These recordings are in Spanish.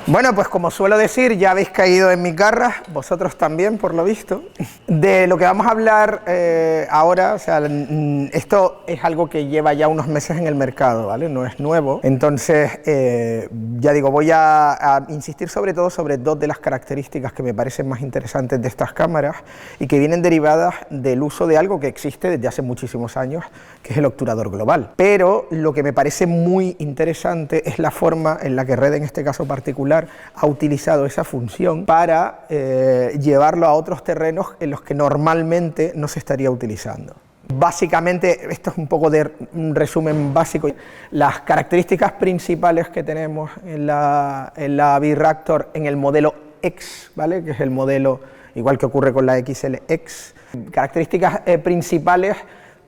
Bueno, pues como suelo decir, ya habéis caído en mis garras, vosotros también, por lo visto. De lo que vamos a hablar ahora, o sea, esto es algo que lleva ya unos meses en el mercado, ¿vale? No es nuevo. Entonces, ya digo, voy a insistir sobre todo sobre dos de las características que me parecen más interesantes de estas cámaras y que vienen derivadas del uso de algo que existe desde hace muchísimos años, que es el obturador global. Pero lo que me parece muy interesante es la forma en la que Red, en este caso particular, ha utilizado esa función para llevarlo a otros terrenos en los que normalmente no se estaría utilizando. Básicamente, esto es un poco de un resumen básico. Las características principales que tenemos en la B-Raptor en el modelo X, ¿vale? Que es el modelo, igual que ocurre con la XLX. Características principales,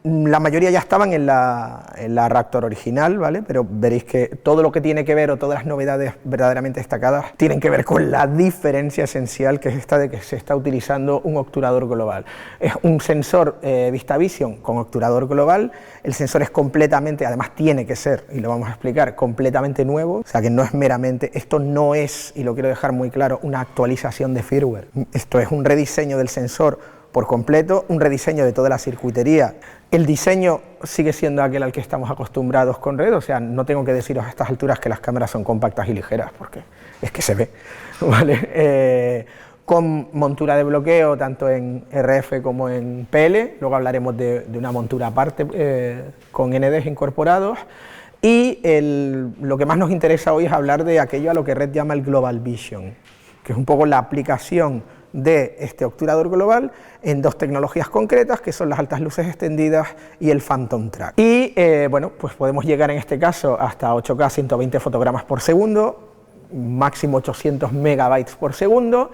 la mayoría ya estaban en la Raptor original, ¿vale? Pero veréis que todo lo que tiene que ver, o todas las novedades verdaderamente destacadas, tienen que ver con la diferencia esencial, que es esta de que se está utilizando un obturador global. Es un sensor VistaVision con obturador global. El sensor es completamente, además tiene que ser, y lo vamos a explicar, completamente nuevo. O sea que no es meramente, esto no es, y lo quiero dejar muy claro, una actualización de firmware. Esto es un rediseño del sensor por completo, un rediseño de toda la circuitería. El diseño sigue siendo aquel al que estamos acostumbrados con Red, o sea, no tengo que deciros a estas alturas que las cámaras son compactas y ligeras, porque es que se ve, ¿vale? Con montura de bloqueo tanto en RF como en PL, luego hablaremos de una montura aparte con NDs incorporados, y lo que más nos interesa hoy es hablar de aquello a lo que Red llama el Global Vision, que es un poco la aplicación de este obturador global en dos tecnologías concretas, que son las altas luces extendidas y el Phantom Track. Y bueno, pues podemos llegar en este caso hasta 8K 120 fotogramas por segundo, máximo 800 megabytes por segundo.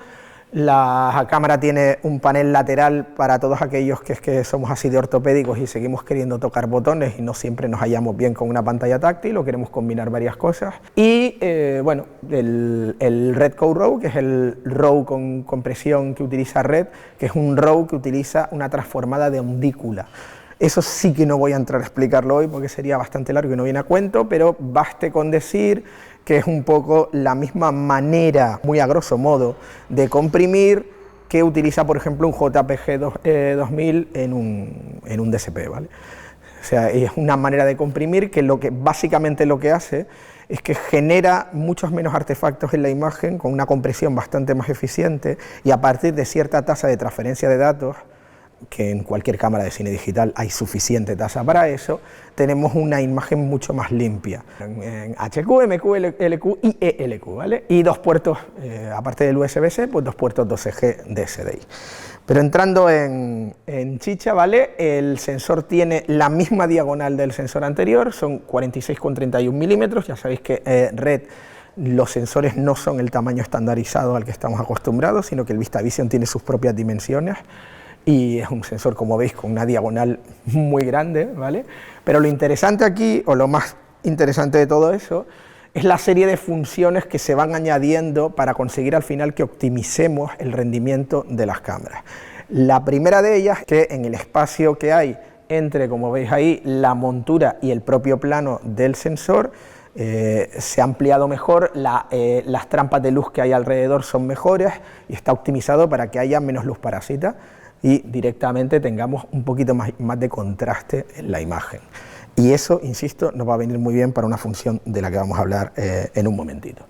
La cámara tiene un panel lateral para todos aquellos que somos así de ortopédicos y seguimos queriendo tocar botones y no siempre nos hallamos bien con una pantalla táctil o queremos combinar varias cosas. Y bueno, el Red Code RAW, que es el RAW con compresión que utiliza Red, que es un RAW que utiliza una transformada de undícula. Eso sí que no voy a entrar a explicarlo hoy porque sería bastante largo y no viene a cuento, pero baste con decir que es un poco la misma manera, muy a grosso modo, de comprimir que utiliza, por ejemplo, un JPG 2000 en un DSP, ¿vale? O sea, es una manera de comprimir que básicamente lo que hace es que genera muchos menos artefactos en la imagen con una compresión bastante más eficiente, y a partir de cierta tasa de transferencia de datos, que en cualquier cámara de cine digital hay suficiente tasa para eso, tenemos una imagen mucho más limpia, en HQ, MQ, LQ y ELQ, ¿vale? Y dos puertos, aparte del USB-C, pues dos puertos 12G de SDI. Pero entrando en chicha, ¿vale? El sensor tiene la misma diagonal del sensor anterior, son 46,31 milímetros, ya sabéis que Red, los sensores no son el tamaño estandarizado al que estamos acostumbrados, sino que el VistaVision tiene sus propias dimensiones, y es un sensor, como veis, con una diagonal muy grande, ¿vale? Pero lo interesante aquí, o lo más interesante de todo eso, es la serie de funciones que se van añadiendo para conseguir al final que optimicemos el rendimiento de las cámaras. La primera de ellas es que en el espacio que hay entre, como veis ahí, la montura y el propio plano del sensor, se ha ampliado mejor, las trampas de luz que hay alrededor son mejores y está optimizado para que haya menos luz parásita y directamente tengamos un poquito más de contraste en la imagen. Y eso, insisto, nos va a venir muy bien para una función de la que vamos a hablar en un momentito.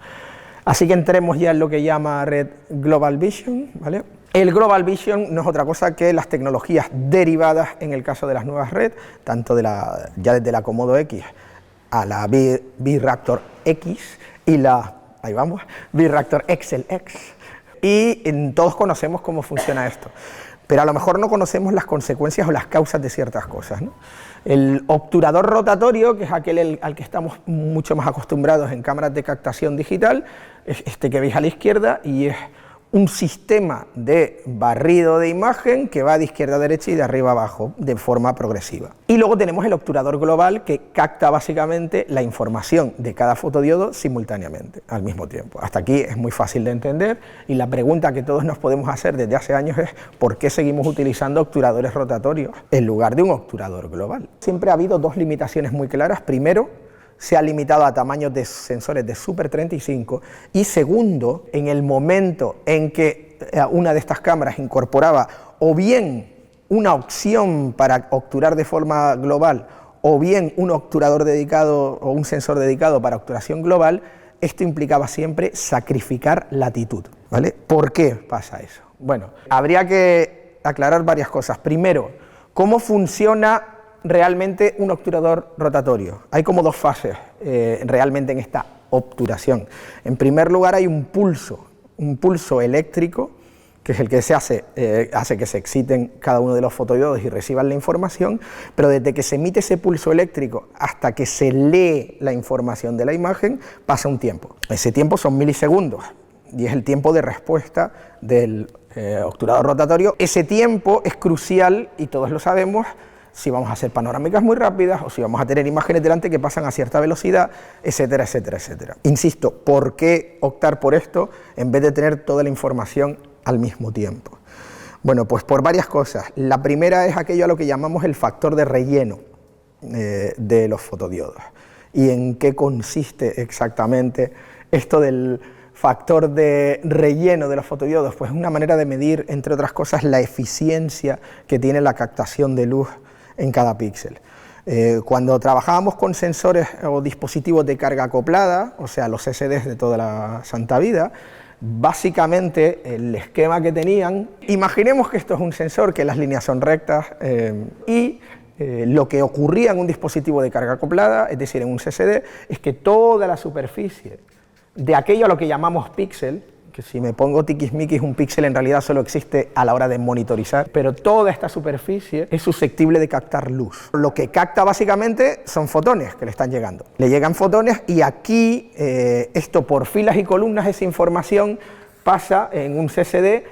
Así que entremos ya en lo que llama Red Global Vision, ¿vale? El Global Vision no es otra cosa que las tecnologías derivadas, en el caso de las nuevas Red, tanto ya desde la Komodo X a la B-Raptor X y ahí vamos, B-Raptor XLX. Y todos conocemos cómo funciona esto, pero a lo mejor no conocemos las consecuencias o las causas de ciertas cosas, ¿no? El obturador rotatorio, que es aquel al que estamos mucho más acostumbrados en cámaras de captación digital, es este que veis a la izquierda, y es un sistema de barrido de imagen que va de izquierda a derecha y de arriba a abajo de forma progresiva. Y luego tenemos el obturador global, que capta básicamente la información de cada fotodiodo simultáneamente, al mismo tiempo. Hasta aquí es muy fácil de entender, y la pregunta que todos nos podemos hacer desde hace años es ¿por qué seguimos utilizando obturadores rotatorios en lugar de un obturador global? Siempre ha habido dos limitaciones muy claras. Primero, se ha limitado a tamaños de sensores de Super 35, y segundo, en el momento en que una de estas cámaras incorporaba o bien una opción para obturar de forma global o bien un obturador dedicado o un sensor dedicado para obturación global, esto implicaba siempre sacrificar latitud, ¿vale? ¿Por qué pasa eso? Bueno, habría que aclarar varias cosas. Primero, ¿cómo funciona realmente un obturador rotatorio? Hay como dos fases realmente en esta obturación. En primer lugar hay un pulso eléctrico, que es el que hace que se exciten cada uno de los fotodiodos y reciban la información, pero desde que se emite ese pulso eléctrico hasta que se lee la información de la imagen pasa un tiempo. Ese tiempo son milisegundos y es el tiempo de respuesta del obturador rotatorio. Ese tiempo es crucial, y todos lo sabemos, si vamos a hacer panorámicas muy rápidas o si vamos a tener imágenes delante que pasan a cierta velocidad, etcétera, etcétera, etcétera. Insisto, ¿por qué optar por esto en vez de tener toda la información al mismo tiempo? Bueno, pues por varias cosas. La primera es aquello a lo que llamamos el factor de relleno de los fotodiodos. ¿Y en qué consiste exactamente esto del factor de relleno de los fotodiodos? Pues es una manera de medir, entre otras cosas, la eficiencia que tiene la captación de luz en cada píxel. Cuando trabajábamos con sensores o dispositivos de carga acoplada, o sea, los SDs de toda la santa vida, básicamente el esquema que tenían, imaginemos que esto es un sensor, que las líneas son rectas, y lo que ocurría en un dispositivo de carga acoplada, es decir, en un CSD, es que toda la superficie de aquello a lo que llamamos píxel, que si me pongo tiquismiquis, un píxel en realidad solo existe a la hora de monitorizar, pero toda esta superficie es susceptible de captar luz. Lo que capta básicamente son fotones que le están llegando. Le llegan fotones y aquí esto por filas y columnas, esa información pasa en un CSD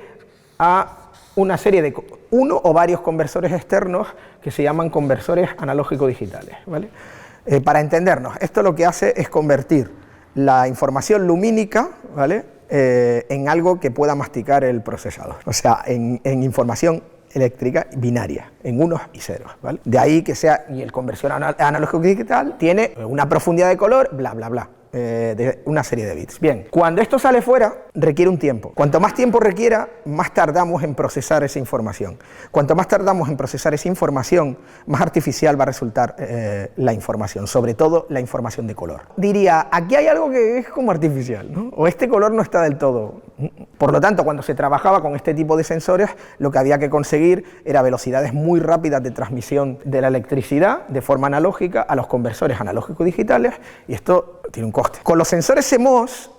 a una serie de uno o varios conversores externos que se llaman conversores analógico-digitales, ¿vale? Para entendernos, esto lo que hace es convertir la información lumínica, ¿vale?, en algo que pueda masticar el procesador, o sea, en información eléctrica binaria, en unos y ceros, ¿vale? De ahí que sea, y el conversor analógico digital tiene una profundidad de color, bla, bla, bla, de una serie de bits. Bien, cuando esto sale fuera, requiere un tiempo. Cuanto más tiempo requiera, más tardamos en procesar esa información. Cuanto más tardamos en procesar esa información, más artificial va a resultar la información, sobre todo la información de color. Diría, aquí hay algo que es como artificial, ¿no? O este color no está del todo. Por lo tanto, cuando se trabajaba con este tipo de sensores, lo que había que conseguir era velocidades muy rápidas de transmisión de la electricidad de forma analógica a los conversores analógico-digitales, y esto tiene un coste. Con los sensores CMOS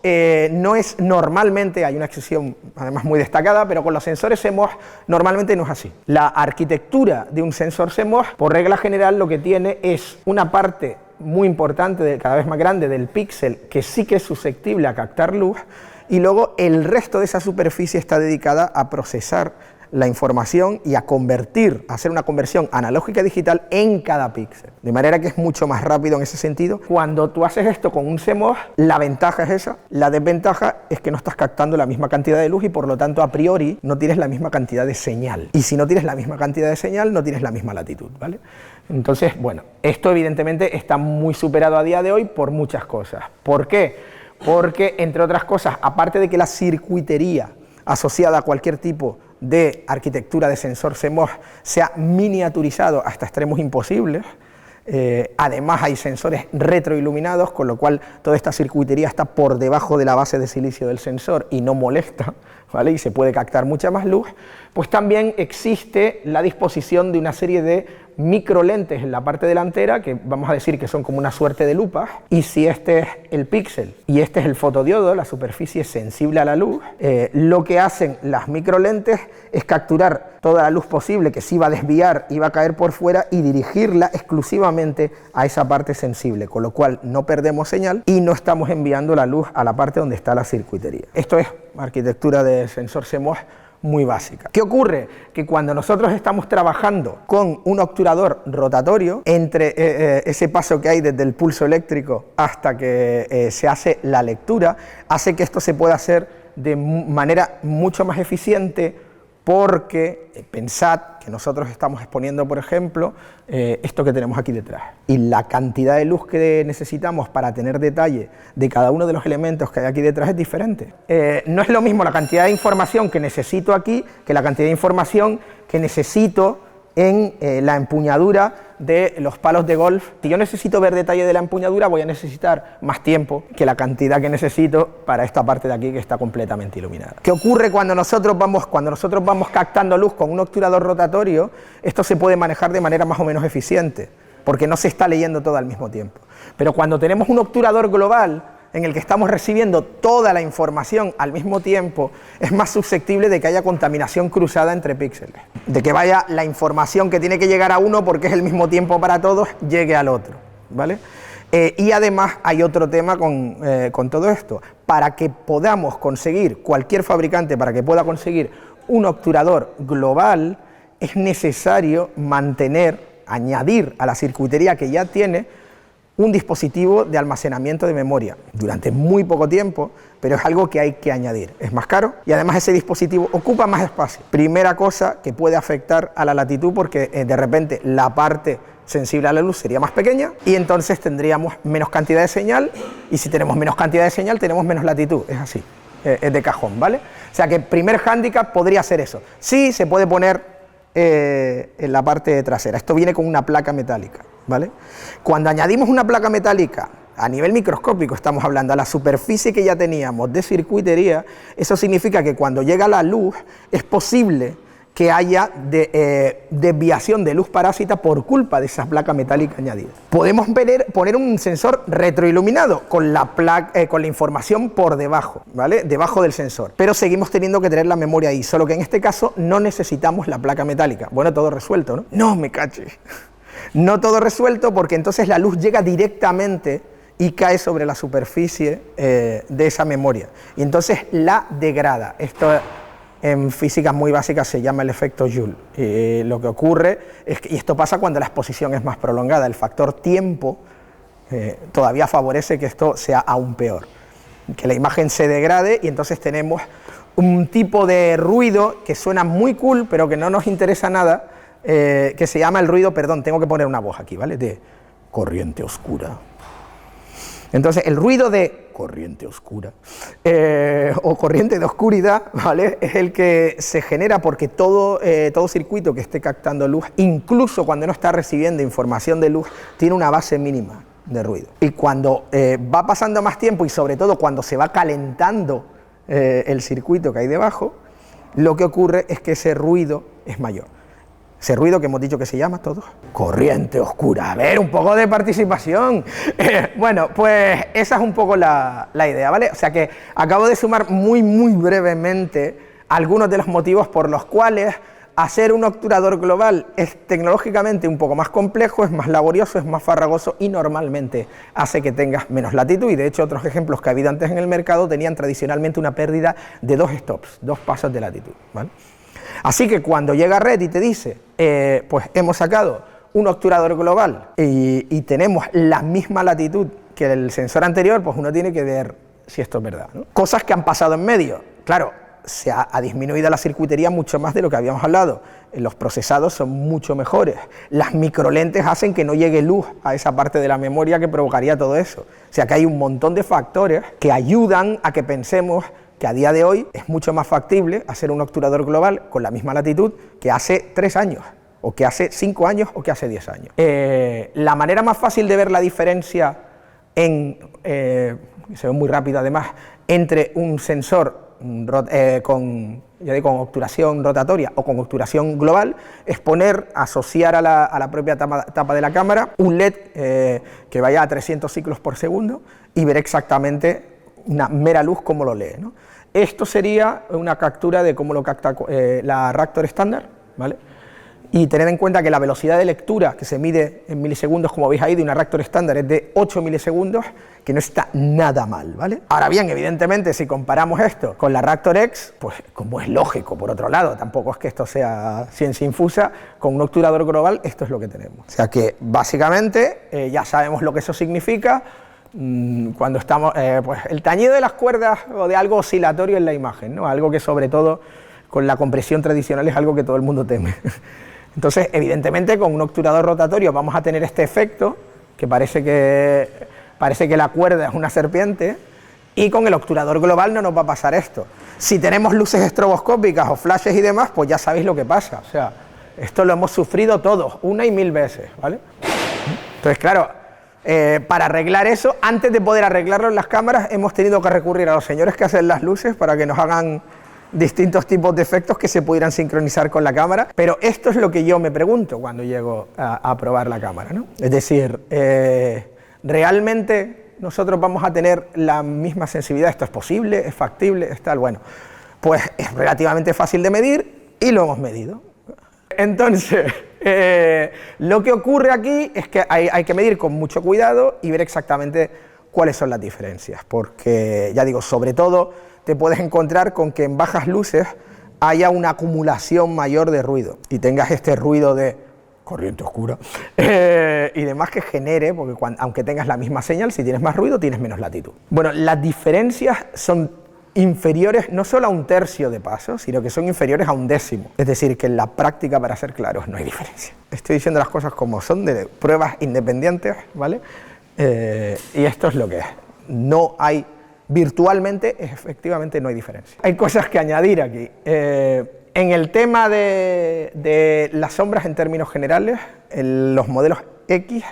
no es normalmente, hay una excepción además muy destacada, pero con los sensores CMOS normalmente no es así. La arquitectura de un sensor CMOS, por regla general, lo que tiene es una parte muy importante, cada vez más grande, del píxel que sí que es susceptible a captar luz, y luego el resto de esa superficie está dedicada a procesar la información y a convertir, a hacer una conversión analógica digital en cada píxel, de manera que es mucho más rápido en ese sentido. Cuando tú haces esto con un CMOS, la ventaja es esa, la desventaja es que no estás captando la misma cantidad de luz y por lo tanto a priori no tienes la misma cantidad de señal, y si no tienes la misma cantidad de señal no tienes la misma latitud, ¿vale? Entonces, bueno, esto evidentemente está muy superado a día de hoy por muchas cosas. ¿Por qué? Porque, entre otras cosas, aparte de que la circuitería asociada a cualquier tipo de arquitectura de sensor CMOS se ha miniaturizado hasta extremos imposibles, además hay sensores retroiluminados, con lo cual toda esta circuitería está por debajo de la base de silicio del sensor y no molesta, ¿vale?, y se puede captar mucha más luz. Pues también existe la disposición de una serie de microlentes en la parte delantera, que vamos a decir que son como una suerte de lupas, y si este es el píxel y este es el fotodiodo, la superficie sensible a la luz, lo que hacen las microlentes es capturar toda la luz posible que se iba a desviar, iba a caer por fuera, y dirigirla exclusivamente a esa parte sensible, con lo cual no perdemos señal y no estamos enviando la luz a la parte donde está la circuitería. Esto es arquitectura de sensor CMOS muy básica. ¿Qué ocurre? Que cuando nosotros estamos trabajando con un obturador rotatorio, entre ese paso que hay desde el pulso eléctrico hasta que se hace la lectura, hace que esto se pueda hacer de manera mucho más eficiente porque pensad que nosotros estamos exponiendo, por ejemplo, esto que tenemos aquí detrás, y la cantidad de luz que necesitamos para tener detalle de cada uno de los elementos que hay aquí detrás es diferente. No es lo mismo la cantidad de información que necesito aquí que la cantidad de información que necesito en la empuñadura de los palos de golf. Si yo necesito ver detalle de la empuñadura, voy a necesitar más tiempo que la cantidad que necesito para esta parte de aquí que está completamente iluminada. ¿Qué ocurre cuando nosotros vamos captando luz con un obturador rotatorio? Esto se puede manejar de manera más o menos eficiente, porque no se está leyendo todo al mismo tiempo. Pero cuando tenemos un obturador global, en el que estamos recibiendo toda la información al mismo tiempo, es más susceptible de que haya contaminación cruzada entre píxeles, de que vaya la información que tiene que llegar a uno porque es el mismo tiempo para todos, llegue al otro, ¿vale? Y además hay otro tema con todo esto. Para que podamos conseguir, cualquier fabricante, para que pueda conseguir un obturador global, es necesario añadir a la circuitería que ya tiene un dispositivo de almacenamiento de memoria durante muy poco tiempo, pero es algo que hay que añadir. Es más caro y además ese dispositivo ocupa más espacio. Primera cosa que puede afectar a la latitud, porque de repente la parte sensible a la luz sería más pequeña y entonces tendríamos menos cantidad de señal, y si tenemos menos cantidad de señal tenemos menos latitud. Es así, es de cajón, ¿vale? O sea que el primer hándicap podría ser eso. Sí, se puede poner en la parte trasera. Esto viene con una placa metálica, ¿vale? Cuando añadimos una placa metálica a nivel microscópico, estamos hablando a la superficie que ya teníamos de circuitería, eso significa que cuando llega la luz es posible que haya desviación de luz parásita por culpa de esa placa metálica añadida. Podemos poner un sensor retroiluminado con la información por debajo, ¿vale? Debajo del sensor, pero seguimos teniendo que tener la memoria ahí, solo que en este caso no necesitamos la placa metálica. Bueno, todo resuelto, ¿no? No me cache. No todo resuelto, porque entonces la luz llega directamente y cae sobre la superficie de esa memoria, y entonces la degrada. Esto en físicas muy básicas se llama el efecto Joule. Lo que ocurre es que, y esto pasa cuando la exposición es más prolongada, el factor tiempo todavía favorece que esto sea aún peor, que la imagen se degrade, y entonces tenemos un tipo de ruido que suena muy cool, pero que no nos interesa nada, que se llama el ruido, perdón, tengo que poner una voz aquí, ¿vale?, de corriente oscura. Entonces, el ruido de corriente oscura o corriente de oscuridad, ¿vale?, es el que se genera porque todo circuito que esté captando luz, incluso cuando no está recibiendo información de luz, tiene una base mínima de ruido. Y cuando va pasando más tiempo, y sobre todo cuando se va calentando el circuito que hay debajo, lo que ocurre es que ese ruido es mayor. Ese ruido que hemos dicho que se llama todos corriente oscura. A ver, un poco de participación. Bueno, pues esa es un poco la idea, ¿vale? O sea que acabo de sumar muy brevemente algunos de los motivos por los cuales hacer un obturador global es tecnológicamente un poco más complejo, es más laborioso, es más farragoso y normalmente hace que tengas menos latitud. Y de hecho otros ejemplos que ha habido antes en el mercado tenían tradicionalmente una pérdida de 2 stops, 2 pasos de latitud, ¿vale? Así que cuando llega Red y te dice, pues hemos sacado un obturador global y tenemos la misma latitud que el sensor anterior, pues uno tiene que ver si esto es verdad, ¿no? Cosas que han pasado en medio. Claro, se ha disminuido la circuitería mucho más de lo que habíamos hablado. Los procesados son mucho mejores. Las microlentes hacen que no llegue luz a esa parte de la memoria que provocaría todo eso. O sea que hay un montón de factores que ayudan a que pensemos que a día de hoy es mucho más factible hacer un obturador global con la misma latitud que hace 3 años, o que hace 5 años, o que hace 10 años. La manera más fácil de ver la diferencia, se ve muy rápido además, entre un sensor con obturación rotatoria o con obturación global, es asociar a la propia tapa de la cámara un LED que vaya a 300 ciclos por segundo y ver exactamente una mera luz cómo lo lee, ¿no? Esto sería una captura de cómo lo capta la Raptor estándar, ¿vale? Y tened en cuenta que la velocidad de lectura, que se mide en milisegundos, como veis ahí, de una Raptor estándar es de 8 milisegundos, que no está nada mal, ¿vale? Ahora bien, evidentemente, si comparamos esto con la Raptor X, pues como es lógico, por otro lado, tampoco es que esto sea ciencia infusa, con un obturador global esto es lo que tenemos. O sea que, básicamente, ya sabemos lo que eso significa. Cuando estamos, pues el tañido de las cuerdas o de algo oscilatorio en la imagen, ¿no? Algo que sobre todo con la compresión tradicional es algo que todo el mundo teme. Entonces, evidentemente, con un obturador rotatorio vamos a tener este efecto, que parece que la cuerda es una serpiente, y con el obturador global no nos va a pasar esto. Si tenemos luces estroboscópicas o flashes y demás, pues ya sabéis lo que pasa. O sea, esto lo hemos sufrido todos, una y mil veces, ¿vale? Entonces, claro, para arreglar eso, antes de poder arreglarlo en las cámaras, hemos tenido que recurrir a los señores que hacen las luces para que nos hagan distintos tipos de efectos que se pudieran sincronizar con la cámara, pero esto es lo que yo me pregunto cuando llego a probar la cámara, ¿no? Es decir, ¿realmente nosotros vamos a tener la misma sensibilidad? ¿Esto es posible? ¿Es factible? ¿Es tal? Bueno, pues es relativamente fácil de medir y lo hemos medido. Entonces, lo que ocurre aquí es que hay que medir con mucho cuidado y ver exactamente cuáles son las diferencias, porque, ya digo, sobre todo te puedes encontrar con que en bajas luces haya una acumulación mayor de ruido y tengas este ruido de corriente oscura y demás que genere, porque aunque tengas la misma señal, si tienes más ruido tienes menos latitud. Bueno, las diferencias son inferiores no solo a un tercio de paso, sino que son inferiores a un décimo. Es decir, que en la práctica, para ser claros, no hay diferencia. Estoy diciendo las cosas como son, de pruebas independientes, ¿vale? Y esto es lo que es. No hay, virtualmente, efectivamente no hay diferencia. Hay cosas que añadir aquí. En el tema de las sombras en términos generales, los modelos X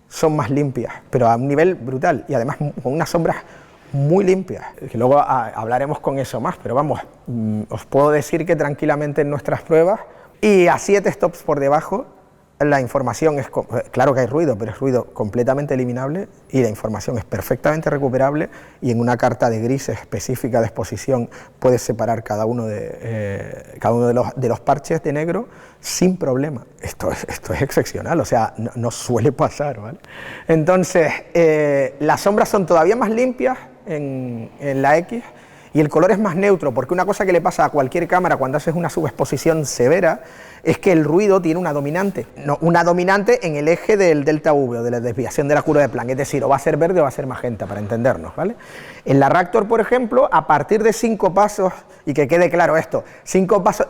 son más limpias, pero a un nivel brutal, y además con unas sombras muy limpias, que luego hablaremos con eso más, pero vamos, os puedo decir que tranquilamente en nuestras pruebas, y a 7 stops por debajo, la información es, claro que hay ruido, pero es ruido completamente eliminable, y la información es perfectamente recuperable, y en una carta de grises específica de exposición puedes separar cada uno de los parches de negro sin problema. Esto es excepcional, o sea, no suele pasar, ¿vale? Entonces, las sombras son todavía más limpias en la X, y el color es más neutro, porque una cosa que le pasa a cualquier cámara cuando haces una subexposición severa es que el ruido tiene una dominante, una dominante en el eje del delta V, o de la desviación de la curva de Planck, es decir, o va a ser verde o va a ser magenta, para entendernos, ¿vale? En la Raptor, por ejemplo, a partir de 5 pasos, y que quede claro esto,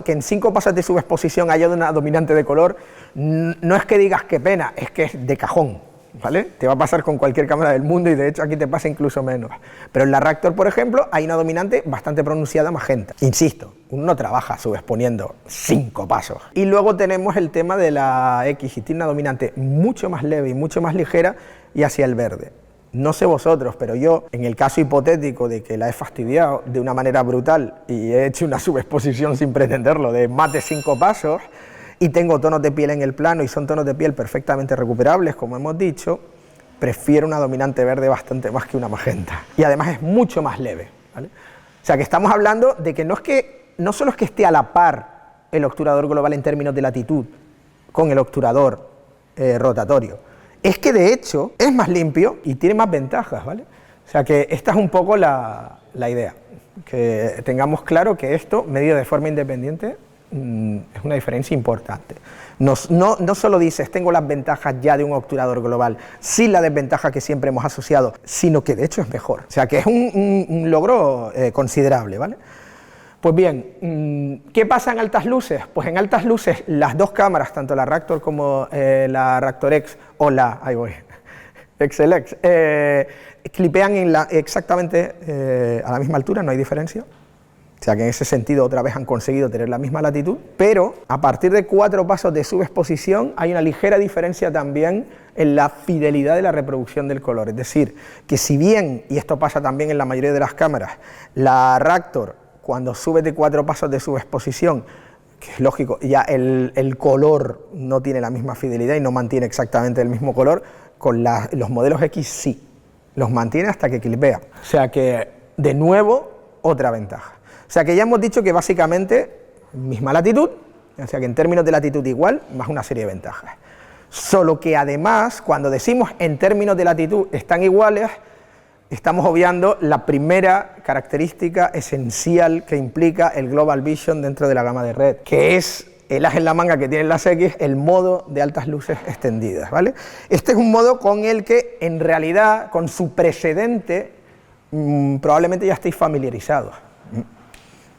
que en 5 pasos de subexposición haya una dominante de color, no es que digas qué pena, es que es de cajón, ¿vale? Te va a pasar con cualquier cámara del mundo, y de hecho aquí te pasa incluso menos. Pero en la Raptor, por ejemplo, hay una dominante bastante pronunciada magenta. Insisto, uno no trabaja subexponiendo 5 pasos. Y luego tenemos el tema de la X, y tiene una dominante mucho más leve y mucho más ligera, y hacia el verde. No sé vosotros, pero yo, en el caso hipotético de que la he fastidiado de una manera brutal y he hecho una subexposición sin pretenderlo de más de 5 pasos, y tengo tonos de piel en el plano y son tonos de piel perfectamente recuperables, como hemos dicho, prefiero una dominante verde bastante más que una magenta. Y además es mucho más leve, ¿vale? O sea que estamos hablando de que no solo es que esté a la par el obturador global en términos de latitud con el obturador rotatorio, es que de hecho es más limpio y tiene más ventajas, ¿vale? O sea que esta es un poco la idea, que tengamos claro que esto, medido de forma independiente, es una diferencia importante. No solo dices, tengo las ventajas ya de un obturador global, sin la desventaja que siempre hemos asociado, sino que de hecho es mejor. O sea que es un logro considerable, ¿vale? Pues bien, ¿qué pasa en altas luces? Pues en altas luces las dos cámaras, tanto la Raptor como la Raptor X o la XLX, clipean exactamente a la misma altura, no hay diferencia. O sea que en ese sentido otra vez han conseguido tener la misma latitud, pero a partir de 4 pasos de subexposición hay una ligera diferencia también en la fidelidad de la reproducción del color. Es decir, que si bien, y esto pasa también en la mayoría de las cámaras, la Raptor, cuando sube de 4 pasos de subexposición, que es lógico, ya el color no tiene la misma fidelidad y no mantiene exactamente el mismo color, con los modelos X sí, los mantiene hasta que clipea. O sea que, de nuevo, otra ventaja. O sea que ya hemos dicho que básicamente misma latitud, o sea que en términos de latitud igual, más una serie de ventajas. Solo que además, cuando decimos en términos de latitud están iguales, estamos obviando la primera característica esencial que implica el Global Vision dentro de la gama de red, que es el as en la manga que tienen las X, el modo de altas luces extendidas, ¿vale? Este es un modo con el que en realidad, con su precedente, probablemente ya estéis familiarizados.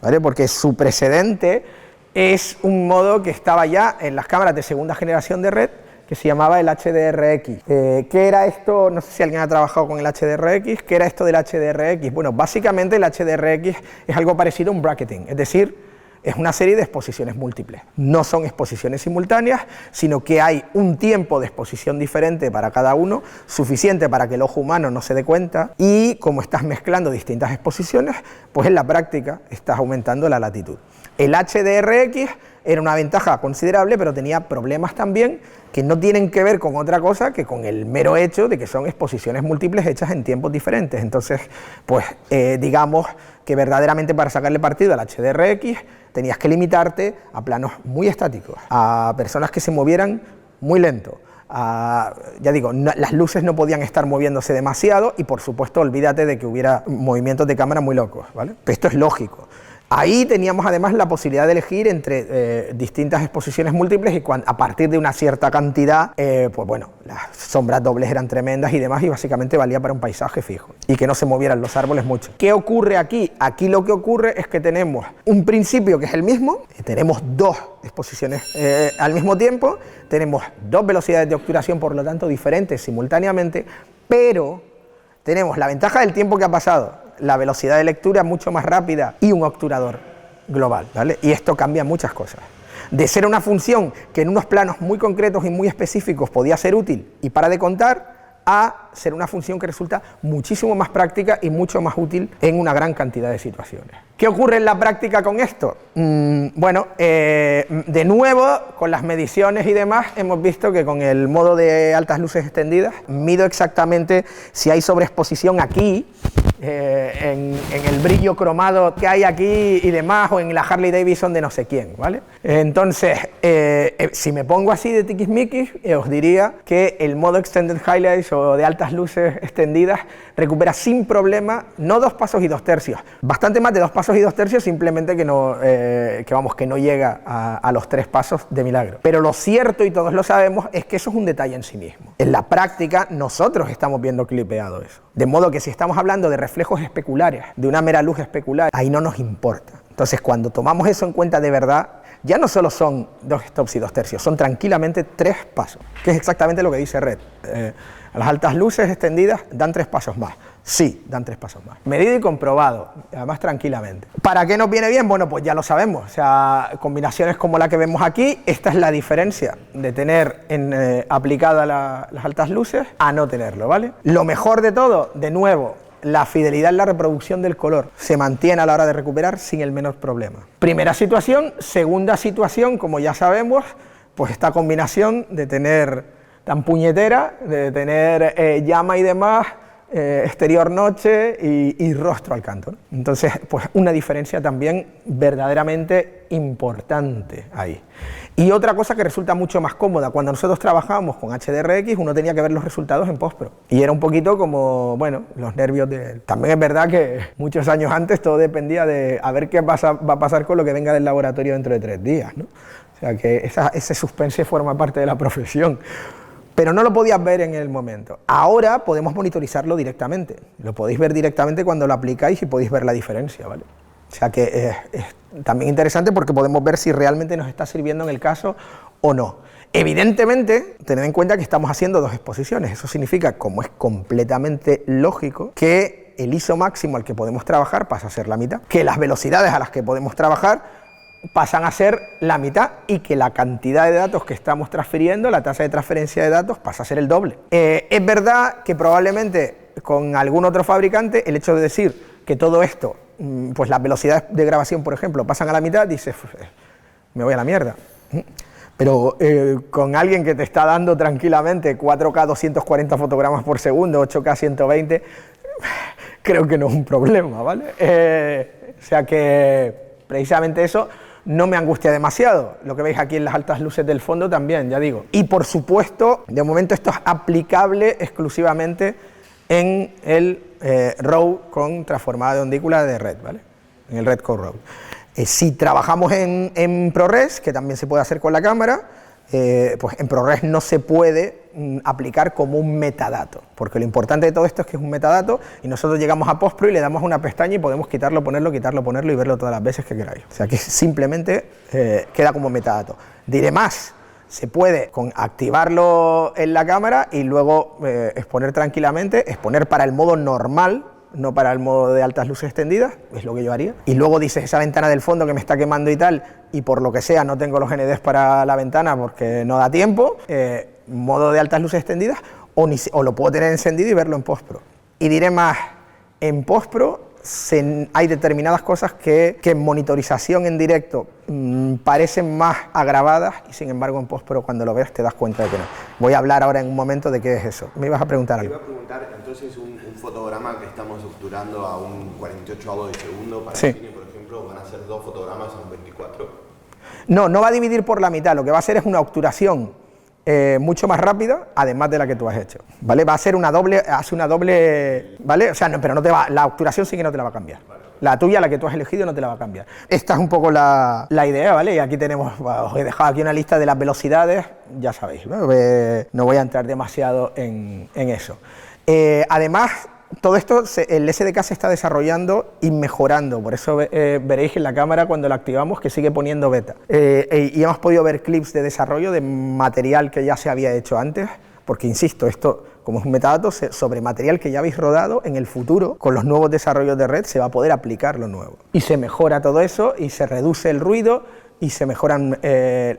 ¿vale? Porque su precedente es un modo que estaba ya en las cámaras de segunda generación de red, que se llamaba el HDRX. ¿Qué era esto? No sé si alguien ha trabajado con el HDRX. ¿Qué era esto del HDRX? Bueno, básicamente el HDRX es algo parecido a un bracketing, es decir, es una serie de exposiciones múltiples. No son exposiciones simultáneas, sino que hay un tiempo de exposición diferente para cada uno, suficiente para que el ojo humano no se dé cuenta, y como estás mezclando distintas exposiciones, pues en la práctica estás aumentando la latitud. El HDRX era una ventaja considerable, pero tenía problemas también que no tienen que ver con otra cosa que con el mero hecho de que son exposiciones múltiples hechas en tiempos diferentes. Entonces, pues digamos que verdaderamente para sacarle partido al HDRX tenías que limitarte a planos muy estáticos, a personas que se movieran muy lento. Ya digo, las luces no podían estar moviéndose demasiado y por supuesto olvídate de que hubiera movimientos de cámara muy locos, ¿vale? Esto es lógico. Ahí teníamos además la posibilidad de elegir entre distintas exposiciones múltiples y a partir de una cierta cantidad, pues bueno, las sombras dobles eran tremendas y demás, y básicamente valía para un paisaje fijo y que no se movieran los árboles mucho. ¿Qué ocurre aquí? Aquí lo que ocurre es que tenemos un principio que es el mismo, tenemos dos exposiciones al mismo tiempo, tenemos dos velocidades de obturación, por lo tanto diferentes simultáneamente, pero tenemos la ventaja del tiempo que ha pasado, la velocidad de lectura mucho más rápida y un obturador global, ¿vale? Y esto cambia muchas cosas. De ser una función que en unos planos muy concretos y muy específicos podía ser útil y para de contar, a ser una función que resulta muchísimo más práctica y mucho más útil en una gran cantidad de situaciones. ¿Qué ocurre en la práctica con esto? Bueno, de nuevo, con las mediciones y demás, hemos visto que con el modo de altas luces extendidas, mido exactamente si hay sobreexposición aquí, en el brillo cromado que hay aquí y demás, o en la Harley Davidson de no sé quién, ¿vale? Entonces, si me pongo así de tiquismiquis, os diría que el modo Extended Highlights o de altas luces extendidas recupera sin problema, no 2 pasos y 2 tercios, bastante más de 2 pasos y 2 tercios, simplemente que no, que no llega a los 3 pasos de milagro. Pero lo cierto, y todos lo sabemos, es que eso es un detalle en sí mismo. En la práctica, nosotros estamos viendo clipeado eso. De modo que si estamos hablando de reflejos especulares, de una mera luz especular, ahí no nos importa. Entonces, cuando tomamos eso en cuenta de verdad, ya no solo son 2 stops y 2 tercios, son tranquilamente 3 pasos, que es exactamente lo que dice Red. Las altas luces extendidas dan 3 pasos más. Sí, dan 3 pasos más. Medido y comprobado, además tranquilamente. ¿Para qué nos viene bien? Bueno, pues ya lo sabemos. O sea, combinaciones como la que vemos aquí, esta es la diferencia de tener aplicada las altas luces a no tenerlo, ¿vale? Lo mejor de todo, de nuevo, la fidelidad en la reproducción del color se mantiene a la hora de recuperar sin el menor problema. Primera situación. Segunda situación, como ya sabemos, pues esta combinación de tener tan puñetera, de tener llama y demás, exterior noche y rostro al canto, ¿no? Entonces, pues una diferencia también verdaderamente importante ahí. Y otra cosa que resulta mucho más cómoda, cuando nosotros trabajábamos con HDRX, uno tenía que ver los resultados en postpro. Y era un poquito como, bueno, los nervios de... También es verdad que muchos años antes todo dependía de a ver qué va a pasar con lo que venga del laboratorio dentro de 3 días, ¿no? O sea que ese suspense forma parte de la profesión. Pero no lo podías ver en el momento. Ahora podemos monitorizarlo directamente. Lo podéis ver directamente cuando lo aplicáis y podéis ver la diferencia, ¿vale? O sea que es también interesante porque podemos ver si realmente nos está sirviendo en el caso o no. Evidentemente, tened en cuenta que estamos haciendo 2 exposiciones. Eso significa, como es completamente lógico, que el ISO máximo al que podemos trabajar pasa a ser la mitad, que las velocidades a las que podemos trabajar pasan a ser la mitad y que la cantidad de datos que estamos transfiriendo, la tasa de transferencia de datos, pasa a ser el doble. Es verdad que probablemente con algún otro fabricante el hecho de decir que todo esto, pues las velocidades de grabación, por ejemplo, pasan a la mitad, dices, me voy a la mierda. Pero con alguien que te está dando tranquilamente 4K 240 fotogramas por segundo, 8K 120, creo que no es un problema, ¿vale? O sea que precisamente eso no me angustia demasiado. Lo que veis aquí en las altas luces del fondo también, ya digo. Y por supuesto, de momento esto es aplicable exclusivamente en el RAW con transformada de ondícula de Red, ¿vale? En el Red Core RAW. Si trabajamos en ProRes, que también se puede hacer con la cámara, pues en ProRes no se puede aplicar como un metadato, porque lo importante de todo esto es que es un metadato y nosotros llegamos a Postpro y le damos una pestaña y podemos quitarlo, ponerlo y verlo todas las veces que queráis. O sea que simplemente queda como metadato. Diré más, se puede activarlo en la cámara y luego exponer tranquilamente, exponer para el modo normal, no para el modo de altas luces extendidas, es lo que yo haría. Y luego dices, esa ventana del fondo que me está quemando y tal, y por lo que sea no tengo los NDs para la ventana porque no da tiempo, modo de altas luces extendidas, o lo puedo tener encendido y verlo en Postpro. Y diré más, en Postpro hay determinadas cosas que en monitorización en directo parecen más agravadas y sin embargo en Postpro cuando lo ves te das cuenta de que no. Voy a hablar ahora en un momento de qué es eso. ¿Me ibas a preguntar algo? Te iba a preguntar, entonces un fotograma que estamos obturando a un 48avo de segundo para sí. el cine, por ejemplo, ¿van a ser 2 fotogramas a un 24? No, no va a dividir por la mitad, lo que va a hacer es una obturación mucho más rápida, además de la que tú has hecho, ¿vale? Va a ser una doble, ¿vale? O sea, no, pero no te va, la obturación sí que no te la va a cambiar. La tuya, la que tú has elegido, no te la va a cambiar. Esta es un poco la idea, ¿vale? Y aquí tenemos, os he dejado aquí una lista de las velocidades, ya sabéis, ¿no? No voy a entrar demasiado en eso. Además, todo esto, el SDK se está desarrollando y mejorando, por eso veréis en la cámara cuando la activamos que sigue poniendo beta. Y hemos podido ver clips de desarrollo de material que ya se había hecho antes, porque insisto, esto como es un metadato sobre material que ya habéis rodado, en el futuro, con los nuevos desarrollos de red, se va a poder aplicar lo nuevo. Y se mejora todo eso y se reduce el ruido y se mejoran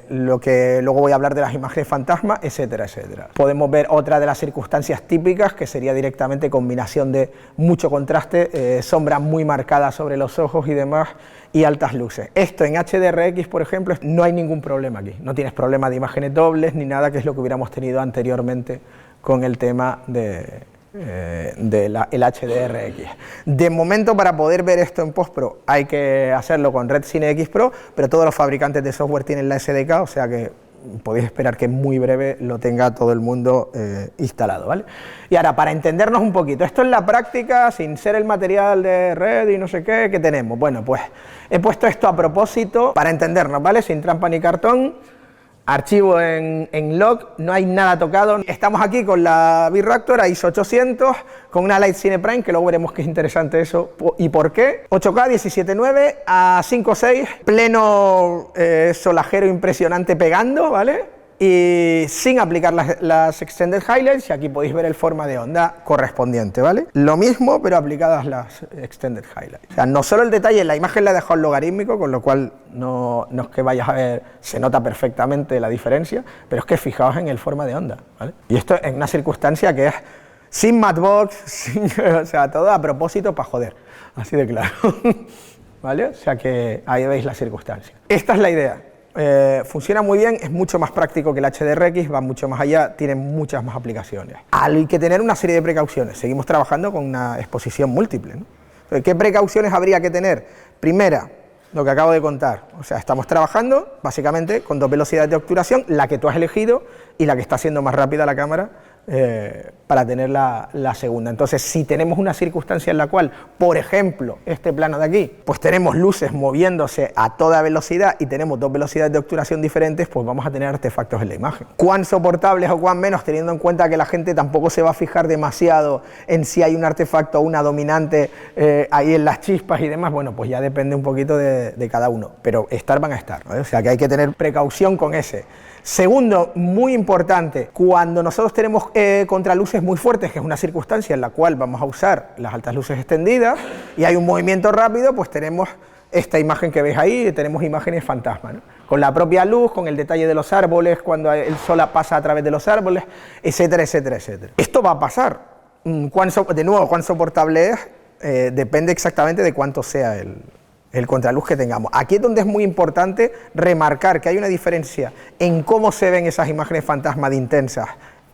lo que luego voy a hablar de las imágenes fantasma, etcétera, etcétera. Podemos ver otra de las circunstancias típicas, que sería directamente combinación de mucho contraste, sombras muy marcadas sobre los ojos y demás, y altas luces. Esto en HDRX, por ejemplo, no hay ningún problema aquí. No tienes problema de imágenes dobles ni nada, que es lo que hubiéramos tenido anteriormente con el tema del HDRX. De momento, para poder ver esto en Postpro hay que hacerlo con Red Cine X Pro, pero todos los fabricantes de software tienen la SDK, o sea que podéis esperar que muy breve lo tenga todo el mundo instalado, ¿vale? Y ahora, para entendernos un poquito, esto en la práctica, sin ser el material de red y no sé qué, ¿qué tenemos? Bueno, pues he puesto esto a propósito para entendernos, ¿vale? Sin trampa ni cartón. Archivo en log, no hay nada tocado. Estamos aquí con la Virraptor a ISO 800, con una Light Cine Prime, que luego veremos que es interesante eso y por qué. 8K 17:9 a 5:6, pleno solajero impresionante pegando, ¿vale? Y sin aplicar las Extended Highlights, y aquí podéis ver el forma de onda correspondiente, ¿vale? Lo mismo, pero aplicadas las Extended Highlights. O sea, no solo el detalle, la imagen la he dejado en logarítmico, con lo cual no es que vayas a ver, se nota perfectamente la diferencia, pero es que fijaos en el forma de onda, ¿vale? Y esto en una circunstancia que es sin Matchbox, o sea, todo a propósito para joder, así de claro, ¿vale? O sea que ahí veis la circunstancia. Esta es la idea. Funciona muy bien, es mucho más práctico que el HDRX, va mucho más allá, tiene muchas más aplicaciones. Hay que tener una serie de precauciones, seguimos trabajando con una exposición múltiple, ¿no? ¿Qué precauciones habría que tener? Primera, lo que acabo de contar, o sea, estamos trabajando básicamente con 2 velocidades de obturación, la que tú has elegido y la que está haciendo más rápida la cámara, para tener la segunda. Entonces, si tenemos una circunstancia en la cual, por ejemplo, este plano de aquí, pues tenemos luces moviéndose a toda velocidad y tenemos 2 velocidades de obturación diferentes, pues vamos a tener artefactos en la imagen. ¿Cuán soportables o cuán menos, teniendo en cuenta que la gente tampoco se va a fijar demasiado en si hay un artefacto o una dominante ahí en las chispas y demás? Bueno, pues ya depende un poquito de cada uno, pero estar van a estar, ¿no? O sea que hay que tener precaución con ese. Segundo, muy importante, cuando nosotros tenemos contraluces muy fuertes, que es una circunstancia en la cual vamos a usar las altas luces extendidas y hay un movimiento rápido, pues tenemos esta imagen que veis ahí, tenemos imágenes fantasma, ¿no? Con la propia luz, con el detalle de los árboles, cuando el sol pasa a través de los árboles, etcétera, etcétera, etcétera. Esto va a pasar. De nuevo, cuán soportable es, depende exactamente de cuánto sea el contraluz que tengamos. Aquí es donde es muy importante remarcar que hay una diferencia en cómo se ven esas imágenes fantasma de intensas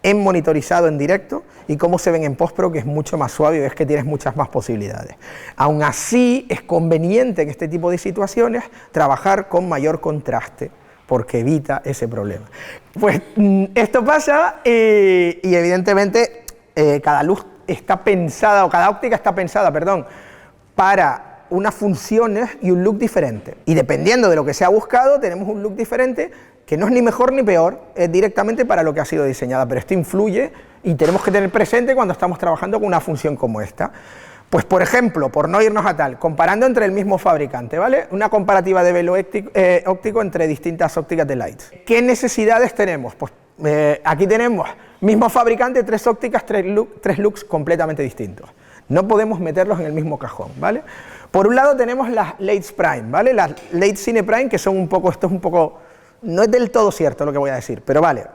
en monitorizado en directo y cómo se ven en Postpro, que es mucho más suave y ves que tienes muchas más posibilidades. Aún así, es conveniente en este tipo de situaciones trabajar con mayor contraste, porque evita ese problema. Pues esto pasa y evidentemente cada luz está pensada, o cada óptica está pensada, perdón, para unas funciones y un look diferente. Y dependiendo de lo que se ha buscado, tenemos un look diferente que no es ni mejor ni peor, es directamente para lo que ha sido diseñada, pero esto influye y tenemos que tener presente cuando estamos trabajando con una función como esta. Pues por ejemplo, por no irnos a tal, comparando entre el mismo fabricante, ¿vale? Una comparativa de velo óptico entre distintas ópticas de Leitz. ¿Qué necesidades tenemos? Pues aquí tenemos, mismo fabricante, tres ópticas, tres looks completamente distintos. No podemos meterlos en el mismo cajón, ¿vale? Por un lado tenemos las Leitz Prime, ¿vale? Las Leitz Cine Prime, que son un poco, esto es un poco, no es del todo cierto lo que voy a decir, pero vale,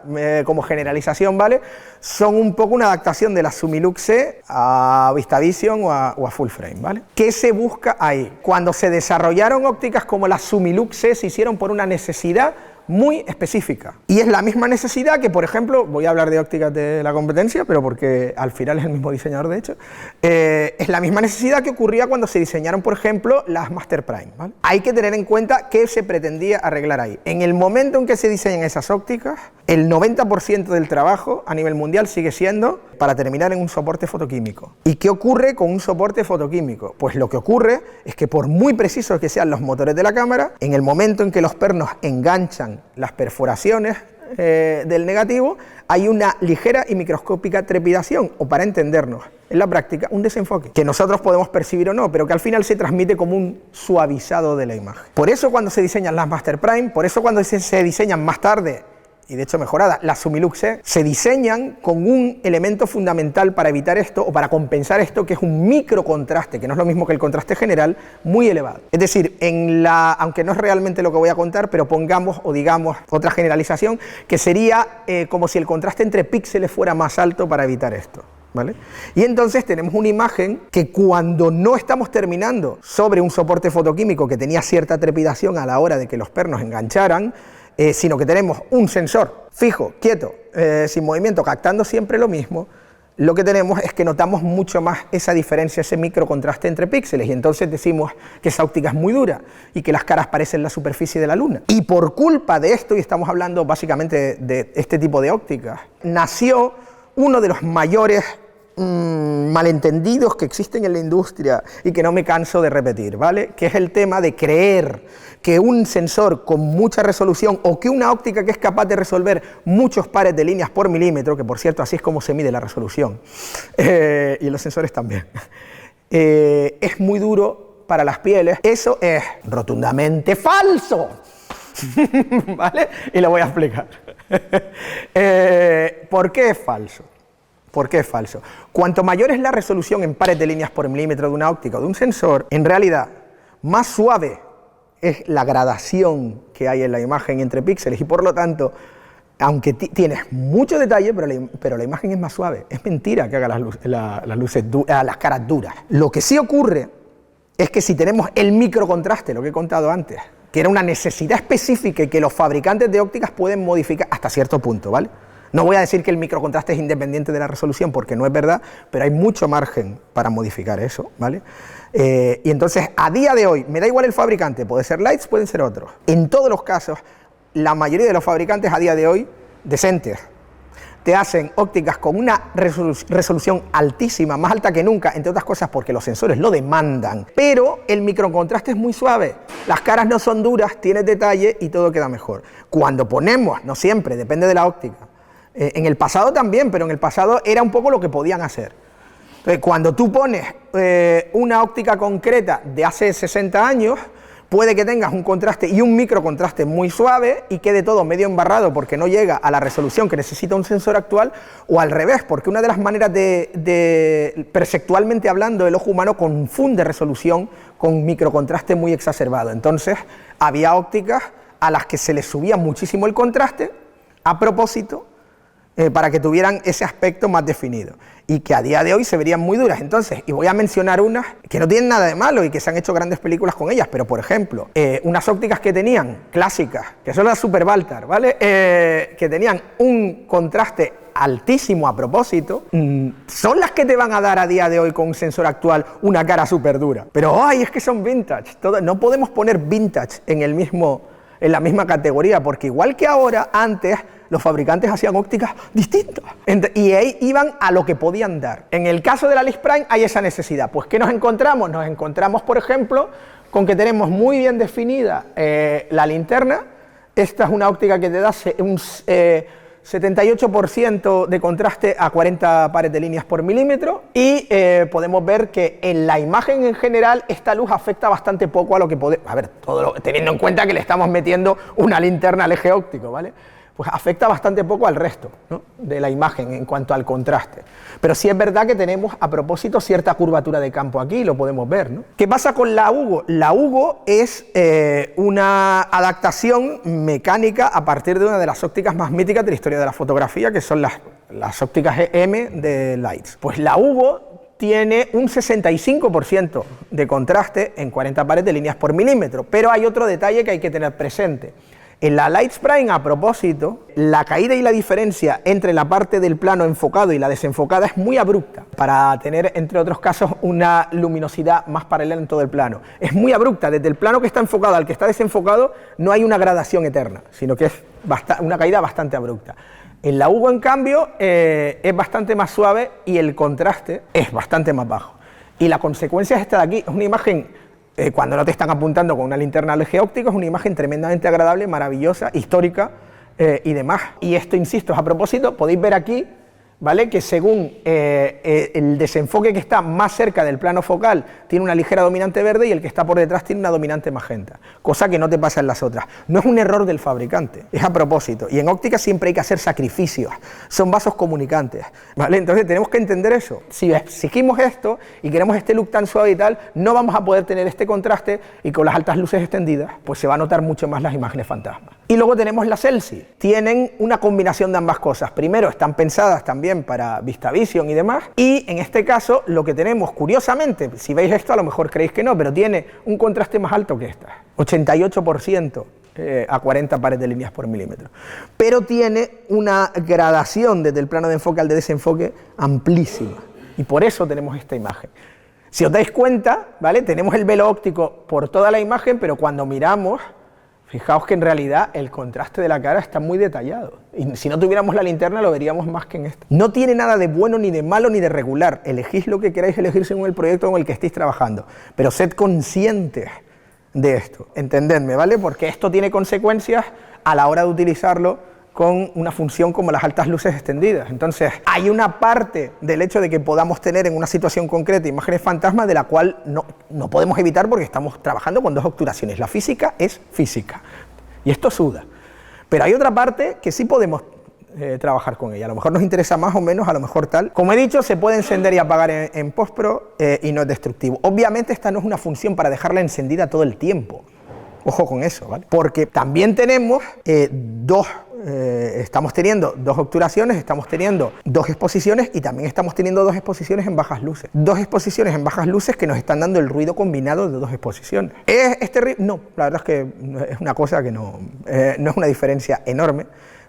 como generalización, ¿vale? Son un poco una adaptación de la Sumilux C a VistaVision o a Full Frame, ¿vale? ¿Qué se busca ahí? Cuando se desarrollaron ópticas como la Sumilux C, se hicieron por una necesidad muy específica. Y es la misma necesidad que, por ejemplo, voy a hablar de ópticas de la competencia, pero porque al final es el mismo diseñador, de hecho, es la misma necesidad que ocurría cuando se diseñaron, por ejemplo, las Master Prime, ¿vale? Hay que tener en cuenta qué se pretendía arreglar ahí. En el momento en que se diseñan esas ópticas, el 90% del trabajo a nivel mundial sigue siendo para terminar en un soporte fotoquímico. ¿Y qué ocurre con un soporte fotoquímico? Pues lo que ocurre es que por muy precisos que sean los motores de la cámara, en el momento en que los pernos enganchan las perforaciones del negativo, hay una ligera y microscópica trepidación, o para entendernos, en la práctica, un desenfoque, que nosotros podemos percibir o no, pero que al final se transmite como un suavizado de la imagen. Por eso cuando se diseñan las Master Prime, por eso cuando se diseñan más tarde, y de hecho mejorada, las Sumilux C, se diseñan con un elemento fundamental para evitar esto o para compensar esto, que es un microcontraste, que no es lo mismo que el contraste general, muy elevado. Es decir, aunque no es realmente lo que voy a contar, pero pongamos o digamos otra generalización, que sería como si el contraste entre píxeles fuera más alto para evitar esto, ¿vale? Y entonces tenemos una imagen que cuando no estamos terminando sobre un soporte fotoquímico que tenía cierta trepidación a la hora de que los pernos engancharan, sino que tenemos un sensor fijo, quieto, sin movimiento, captando siempre lo mismo, lo que tenemos es que notamos mucho más esa diferencia, ese microcontraste entre píxeles, y entonces decimos que esa óptica es muy dura y que las caras parecen la superficie de la luna. Y por culpa de esto, y estamos hablando básicamente de este tipo de ópticas, nació uno de los mayores malentendidos que existen en la industria y que no me canso de repetir, ¿vale? Que es el tema de creer que un sensor con mucha resolución o que una óptica que es capaz de resolver muchos pares de líneas por milímetro, que por cierto así es como se mide la resolución, y los sensores también, es muy duro para las pieles. Eso es rotundamente falso, ¿vale? Y lo voy a explicar. ¿Por qué es falso? ¿Por qué es falso? Cuanto mayor es la resolución en pares de líneas por milímetro de una óptica o de un sensor, en realidad más suave es la gradación que hay en la imagen entre píxeles y por lo tanto, aunque tienes mucho detalle, pero la imagen es más suave. Es mentira que haga las caras duras. Lo que sí ocurre es que si tenemos el microcontraste, lo que he contado antes, que era una necesidad específica y que los fabricantes de ópticas pueden modificar hasta cierto punto, ¿vale? No voy a decir que el microcontraste es independiente de la resolución, porque no es verdad, pero hay mucho margen para modificar eso, ¿vale? Y entonces, a día de hoy, me da igual el fabricante, puede ser Leitz, pueden ser otros. En todos los casos, la mayoría de los fabricantes a día de hoy, decentes, te hacen ópticas con una resolución altísima, más alta que nunca, entre otras cosas porque los sensores lo demandan, pero el microcontraste es muy suave, las caras no son duras, tienes detalle y todo queda mejor. Cuando ponemos, no siempre, depende de la óptica, en el pasado también, pero en el pasado era un poco lo que podían hacer. Entonces, cuando tú pones una óptica concreta de hace 60 años, puede que tengas un contraste y un microcontraste muy suave y quede todo medio embarrado porque no llega a la resolución que necesita un sensor actual, o al revés, porque una de las maneras perceptualmente hablando, el ojo humano confunde resolución con microcontraste muy exacerbado. Entonces, había ópticas a las que se les subía muchísimo el contraste a propósito, para que tuvieran ese aspecto más definido y que a día de hoy se verían muy duras. Entonces, y voy a mencionar unas que no tienen nada de malo y que se han hecho grandes películas con ellas, pero por ejemplo, unas ópticas que tenían clásicas, que son las Super Baltar, ¿vale? Que tenían un contraste altísimo a propósito, son las que te van a dar a día de hoy con un sensor actual una cara súper dura. Pero ¡ay! Es que son vintage. No podemos poner vintage en la misma categoría, porque igual que ahora, antes los fabricantes hacían ópticas distintas. Y ahí iban a lo que podían dar. En el caso de la Leitz Prime hay esa necesidad. Pues ¿qué nos encontramos? Nos encontramos, por ejemplo, con que tenemos muy bien definida la linterna. Esta es una óptica que te da un 78% de contraste a 40 pares de líneas por milímetro y podemos ver que en la imagen en general esta luz afecta bastante poco a lo que podemos... A ver, teniendo en cuenta que le estamos metiendo una linterna al eje óptico, ¿vale? Pues afecta bastante poco al resto, ¿no?, de la imagen en cuanto al contraste. Pero sí es verdad que tenemos, a propósito, cierta curvatura de campo aquí, lo podemos ver, ¿no? ¿Qué pasa con la Hugo? La Hugo es una adaptación mecánica a partir de una de las ópticas más míticas de la historia de la fotografía, que son las ópticas M de Leitz. Pues la Hugo tiene un 65% de contraste en 40 pares de líneas por milímetro, pero hay otro detalle que hay que tener presente. En la Leitz Prime, a propósito, la caída y la diferencia entre la parte del plano enfocado y la desenfocada es muy abrupta, para tener, entre otros casos, una luminosidad más paralela en todo el plano. Es muy abrupta, desde el plano que está enfocado al que está desenfocado no hay una gradación eterna, sino que es una caída bastante abrupta. En la Hugo, en cambio, es bastante más suave y el contraste es bastante más bajo. Y la consecuencia es esta de aquí, es una imagen... cuando no te están apuntando con una linterna al eje óptico, es una imagen tremendamente agradable, maravillosa, histórica y demás. Y esto, insisto, a propósito, podéis ver aquí, ¿vale?, que según el desenfoque que está más cerca del plano focal tiene una ligera dominante verde y el que está por detrás tiene una dominante magenta, cosa que no te pasa en las otras. No es un error del fabricante, es a propósito. Y en óptica siempre hay que hacer sacrificios, son vasos comunicantes, ¿vale? Entonces tenemos que entender eso. Si exigimos esto y queremos este look tan suave y tal, no vamos a poder tener este contraste y con las altas luces extendidas, pues se va a notar mucho más las imágenes fantasmas. Y luego tenemos las Elsi, tienen una combinación de ambas cosas. Primero, están pensadas también para VistaVision y demás, y en este caso lo que tenemos, curiosamente, si veis esto a lo mejor creéis que no, pero tiene un contraste más alto que esta, 88% a 40 pares de líneas por milímetro, pero tiene una gradación desde el plano de enfoque al de desenfoque amplísima, y por eso tenemos esta imagen. Si os dais cuenta, ¿vale?, tenemos el velo óptico por toda la imagen, pero cuando miramos, fijaos que en realidad el contraste de la cara está muy detallado. Y si no tuviéramos la linterna lo veríamos más que en esto. No tiene nada de bueno, ni de malo, ni de regular. Elegís lo que queráis elegir según el proyecto con el que estéis trabajando. Pero sed conscientes de esto. Entendedme, ¿vale? Porque esto tiene consecuencias a la hora de utilizarlo con una función como las altas luces extendidas. Entonces, hay una parte del hecho de que podamos tener en una situación concreta imágenes fantasmas de la cual no podemos evitar porque estamos trabajando con dos obturaciones. La física es física y esto suda. Pero hay otra parte que sí podemos trabajar con ella. A lo mejor nos interesa más o menos, a lo mejor tal. Como he dicho, se puede encender y apagar en postpro y no es destructivo. Obviamente esta no es una función para dejarla encendida todo el tiempo. Ojo con eso, ¿vale? Porque también tenemos estamos teniendo dos obturaciones, estamos teniendo dos exposiciones y también estamos teniendo dos exposiciones en bajas luces. Dos exposiciones en bajas luces que nos están dando el ruido combinado de dos exposiciones. ¿Es terrible? No, la verdad es que es una cosa que no es una diferencia enorme,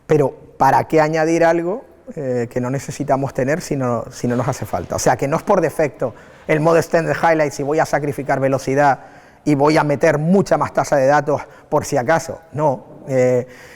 pero ¿para qué añadir algo que no necesitamos tener si no nos hace falta? O sea, que no es por defecto el modo Extended Highlights y voy a sacrificar velocidad y voy a meter mucha más tasa de datos por si acaso, no.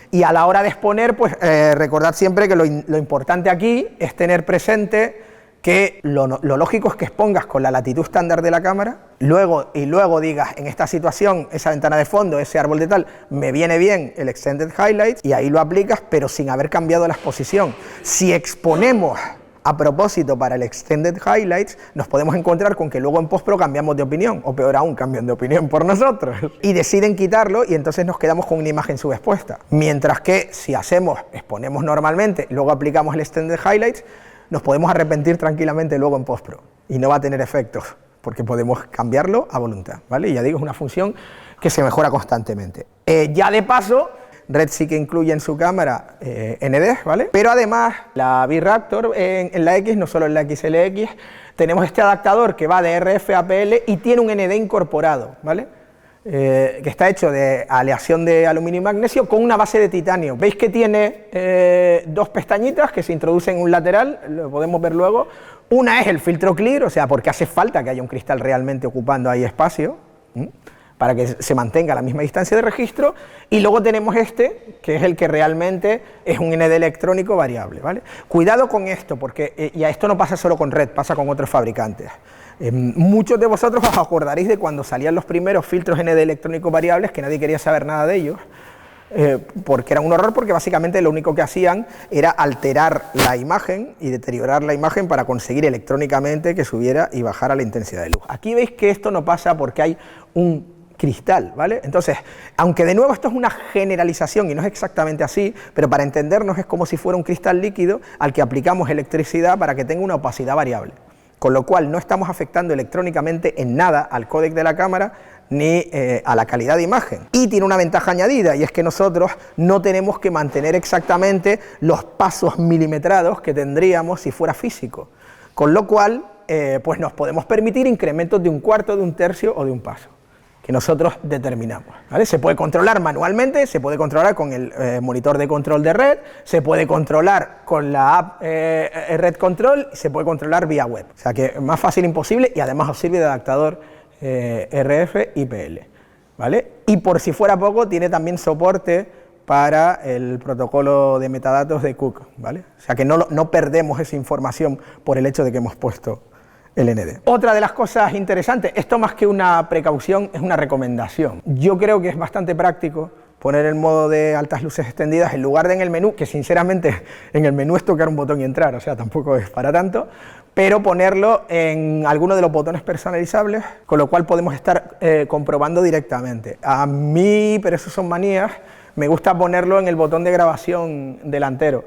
Y a la hora de exponer, pues recordad siempre que lo importante aquí es tener presente que lo lógico es que expongas con la latitud estándar de la cámara, luego digas, en esta situación, esa ventana de fondo, ese árbol de tal, me viene bien el Extended Highlights, y ahí lo aplicas, pero sin haber cambiado la exposición. Si exponemos a propósito para el Extended Highlights, nos podemos encontrar con que luego en postpro cambiamos de opinión, o peor aún, cambian de opinión por nosotros, y deciden quitarlo y entonces nos quedamos con una imagen subexpuesta. Mientras que si exponemos normalmente, luego aplicamos el Extended Highlights, nos podemos arrepentir tranquilamente luego en postpro, y no va a tener efectos, porque podemos cambiarlo a voluntad, ¿vale? Y ya digo, es una función que se mejora constantemente. Ya de paso, Red sí que incluye en su cámara ND, ¿vale? Pero además, la B-Raptor en la X, no solo en la XLX, tenemos este adaptador que va de RF a PL y tiene un ND incorporado, ¿vale? Que está hecho de aleación de aluminio y magnesio con una base de titanio. Veis que tiene dos pestañitas que se introducen en un lateral, lo podemos ver luego. Una es el filtro clear, o sea, porque hace falta que haya un cristal realmente ocupando ahí espacio, para que se mantenga la misma distancia de registro, y luego tenemos este, que es el que realmente es un ND electrónico variable, ¿vale? Cuidado con esto, porque ya esto no pasa solo con Red, pasa con otros fabricantes. Muchos de vosotros os acordaréis de cuando salían los primeros filtros ND electrónicos variables, que nadie quería saber nada de ellos, porque era un horror, porque básicamente lo único que hacían era alterar la imagen y deteriorar la imagen para conseguir electrónicamente que subiera y bajara la intensidad de luz. Aquí veis que esto no pasa porque hay un cristal, ¿vale? Entonces, aunque de nuevo esto es una generalización y no es exactamente así, pero para entendernos es como si fuera un cristal líquido al que aplicamos electricidad para que tenga una opacidad variable, con lo cual no estamos afectando electrónicamente en nada al códec de la cámara ni a la calidad de imagen. Y tiene una ventaja añadida, y es que nosotros no tenemos que mantener exactamente los pasos milimetrados que tendríamos si fuera físico, con lo cual pues nos podemos permitir incrementos de un cuarto, de un tercio o de un paso, que nosotros determinamos, ¿vale? Se puede controlar manualmente, se puede controlar con el monitor de control de red, se puede controlar con la app Red Control, y se puede controlar vía web. O sea que más fácil imposible, y además os sirve de adaptador RF IPL, ¿vale? Y por si fuera poco, tiene también soporte para el protocolo de metadatos de Cook, ¿vale? O sea que no perdemos esa información por el hecho de que hemos puesto el ND. Otra de las cosas interesantes, esto más que una precaución es una recomendación. Yo creo que es bastante práctico poner el modo de altas luces extendidas en lugar de en el menú, que sinceramente en el menú es tocar un botón y entrar, o sea, tampoco es para tanto, pero ponerlo en alguno de los botones personalizables, con lo cual podemos estar comprobando directamente. A mí, pero eso son manías, me gusta ponerlo en el botón de grabación delantero,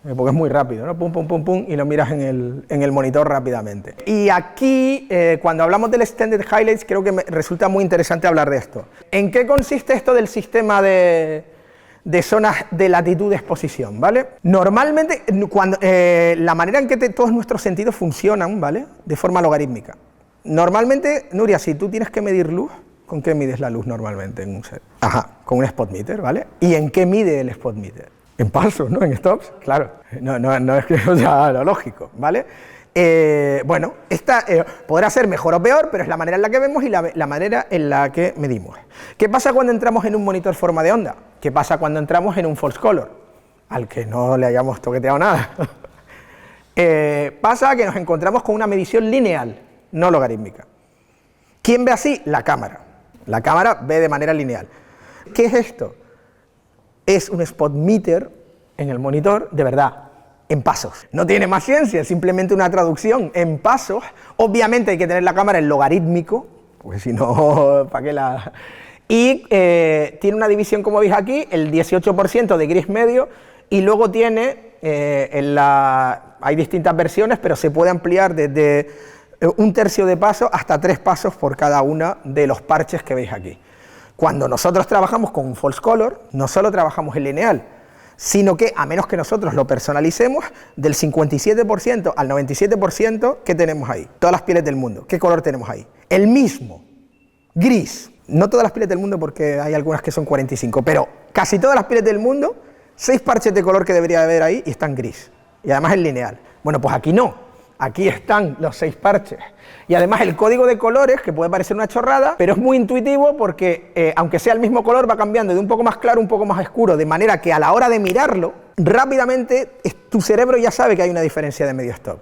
porque es muy rápido, ¿no? Pum, pum, pum, pum, y lo miras en el monitor rápidamente. Y aquí, cuando hablamos del Extended Highlights, creo que me resulta muy interesante hablar de esto. ¿En qué consiste esto del sistema de zonas de latitud de exposición, ¿vale? Normalmente, la manera en que todos nuestros sentidos funcionan, ¿vale?, de forma logarítmica. Normalmente, Nuria, si tú tienes que medir luz, ¿con qué mides la luz normalmente en un set? Ajá, con un spot meter, ¿vale? ¿Y en qué mide el spot meter? En pasos, ¿no? En stops, claro. No es que sea lo lógico, ¿vale? Bueno, esta podrá ser mejor o peor, pero es la manera en la que vemos y la manera en la que medimos. ¿Qué pasa cuando entramos en un monitor forma de onda? ¿Qué pasa cuando entramos en un false color? Al que no le hayamos toqueteado nada. Pasa que nos encontramos con una medición lineal, no logarítmica. ¿Quién ve así? La cámara. La cámara ve de manera lineal. ¿Qué es esto? Es un spot meter en el monitor, de verdad, en pasos. No tiene más ciencia, es simplemente una traducción en pasos. Obviamente hay que tener la cámara en logarítmico, porque si no, ¿para qué la...? Y tiene una división, como veis aquí, el 18% de gris medio, y luego tiene, hay distintas versiones, pero se puede ampliar desde un tercio de paso hasta 3 pasos por cada uno de los parches que veis aquí. Cuando nosotros trabajamos con un false color, no solo trabajamos en lineal, sino que, a menos que nosotros lo personalicemos, del 57% al 97% que tenemos ahí, todas las pieles del mundo, ¿qué color tenemos ahí? El mismo, gris. No todas las pieles del mundo, porque hay algunas que son 45, pero casi todas las pieles del mundo, 6 parches de color que debería haber ahí y están gris, y además en lineal. Bueno, pues aquí no. Aquí están los 6 parches. Y además el código de colores, que puede parecer una chorrada, pero es muy intuitivo porque, aunque sea el mismo color, va cambiando de un poco más claro a un poco más oscuro, de manera que a la hora de mirarlo, rápidamente tu cerebro ya sabe que hay una diferencia de medio stop,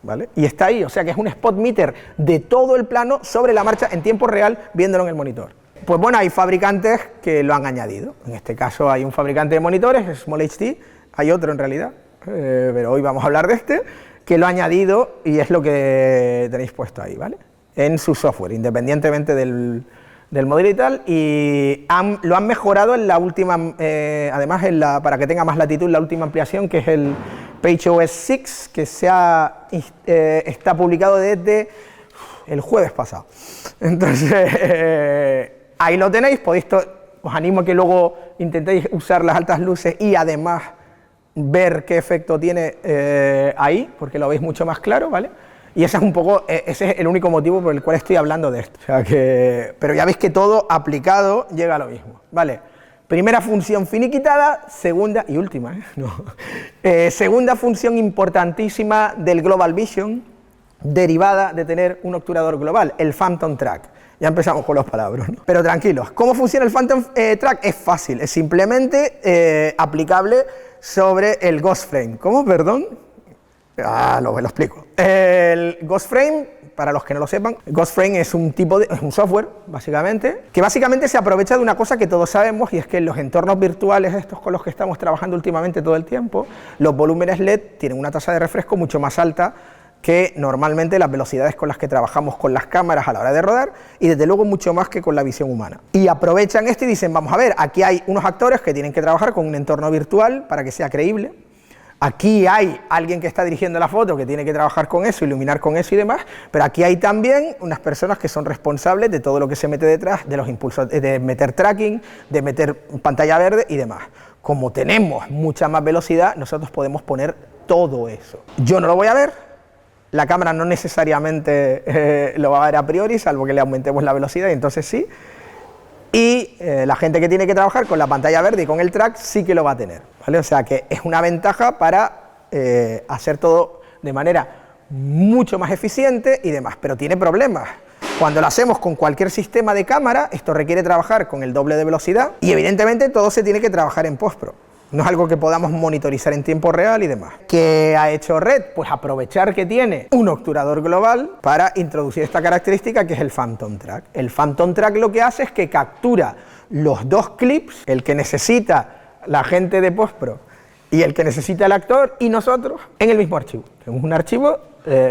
¿vale? Y está ahí, o sea que es un spot meter de todo el plano sobre la marcha en tiempo real, viéndolo en el monitor. Pues bueno, hay fabricantes que lo han añadido. En este caso hay un fabricante de monitores, Small HD, hay otro en realidad, pero hoy vamos a hablar de este, que lo ha añadido y es lo que tenéis puesto ahí, ¿vale? En su software, independientemente del modelo y tal, y lo han mejorado en la última, además para que tenga más latitud, la última ampliación, que es el PageOS 6, que está publicado desde el jueves pasado. Entonces, ahí lo tenéis, os animo a que luego intentéis usar las altas luces y además ver qué efecto tiene ahí, porque lo veis mucho más claro, ¿vale? Y ese es el único motivo por el cual estoy hablando de esto. O sea pero ya veis que todo aplicado llega a lo mismo, ¿vale? Primera función finiquitada, segunda y última, segunda función importantísima del Global Vision, derivada de tener un obturador global, el Phantom Track. Ya empezamos con los palabras, ¿no? Pero tranquilos, ¿cómo funciona el Phantom Track? Es fácil, es simplemente aplicable sobre el Ghost Frame. ¿Cómo? Perdón. Lo explico. El Ghost Frame, para los que no lo sepan, Ghost Frame es un software, básicamente, que básicamente se aprovecha de una cosa que todos sabemos, y es que en los entornos virtuales estos con los que estamos trabajando últimamente todo el tiempo, los volúmenes LED tienen una tasa de refresco mucho más alta que normalmente las velocidades con las que trabajamos con las cámaras a la hora de rodar, y desde luego mucho más que con la visión humana. Y aprovechan esto y dicen, vamos a ver, aquí hay unos actores que tienen que trabajar con un entorno virtual para que sea creíble, aquí hay alguien que está dirigiendo la foto que tiene que trabajar con eso, iluminar con eso y demás, pero aquí hay también unas personas que son responsables de todo lo que se mete detrás, de los impulsos, de meter tracking, de meter pantalla verde y demás. Como tenemos mucha más velocidad, nosotros podemos poner todo eso. Yo no lo voy a ver. La cámara no necesariamente lo va a ver a priori, salvo que le aumentemos la velocidad, y entonces sí. Y la gente que tiene que trabajar con la pantalla verde y con el track sí que lo va a tener, ¿vale? O sea que es una ventaja para hacer todo de manera mucho más eficiente y demás, pero tiene problemas. Cuando lo hacemos con cualquier sistema de cámara, esto requiere trabajar con el doble de velocidad y evidentemente todo se tiene que trabajar en postpro. No es algo que podamos monitorizar en tiempo real y demás. ¿Qué ha hecho Red? Pues aprovechar que tiene un obturador global para introducir esta característica que es el Phantom Track. El Phantom Track lo que hace es que captura los dos clips, el que necesita la gente de postpro y el que necesita el actor y nosotros, en el mismo archivo. Tenemos un archivo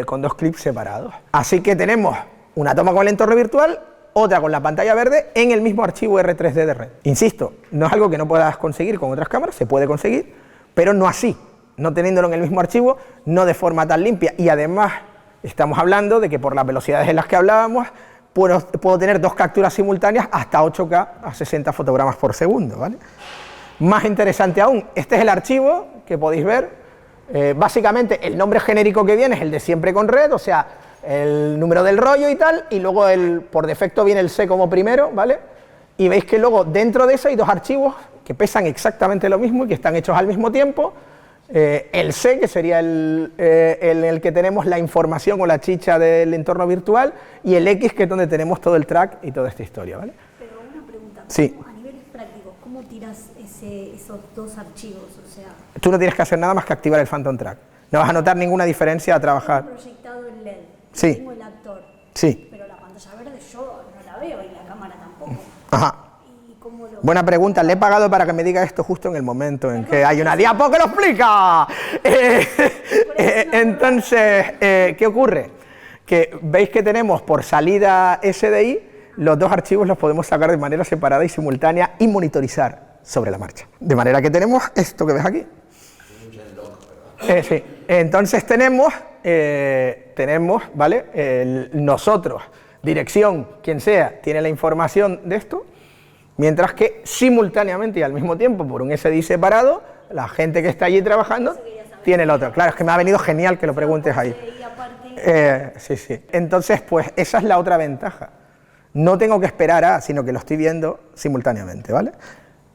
con dos clips separados. Así que tenemos una toma con el entorno virtual, otra con la pantalla verde en el mismo archivo R3D de Red. Insisto, no es algo que no puedas conseguir con otras cámaras, se puede conseguir, pero no así, no teniéndolo en el mismo archivo, no de forma tan limpia, y además estamos hablando de que por las velocidades en las que hablábamos, puedo tener dos capturas simultáneas hasta 8K a 60 fotogramas por segundo, ¿vale? Más interesante aún, este es el archivo que podéis ver, básicamente el nombre genérico que viene es el de siempre con Red, o sea, el número del rollo y tal, y luego por defecto viene el C como primero, ¿vale? Y veis que luego dentro de eso hay dos archivos que pesan exactamente lo mismo y que están hechos al mismo tiempo. El C, que sería el que tenemos la información o la chicha del entorno virtual, y el X, que es donde tenemos todo el track y toda esta historia, ¿vale? Pero una pregunta, sí. A niveles prácticos, ¿cómo tiras esos dos archivos? O sea, tú no tienes que hacer nada más que activar el Phantom Track. No vas a notar ninguna diferencia a trabajar. tengo proyectado el LED, Sí. tengo el actor, Sí. pero la pantalla verde yo no la veo y la cámara tampoco. Ajá. ¿Y cómo lo...? Buena pregunta, le he pagado para que me diga esto justo en el momento en que hay una diapo que lo explica. Entonces, ¿qué ocurre? Que veis que tenemos por salida SDI, los dos archivos los podemos sacar de manera separada y simultánea y monitorizar sobre la marcha. De manera que tenemos esto que ves aquí. Sí. Entonces tenemos, ¿vale? Nosotros, dirección, quien sea, tiene la información de esto, mientras que simultáneamente y al mismo tiempo, por un SDI separado, la gente que está allí trabajando tiene el otro. Claro, es que me ha venido genial que lo preguntes ahí. Sí. Entonces, pues esa es la otra ventaja. No tengo que esperar a, sino que lo estoy viendo simultáneamente, ¿vale?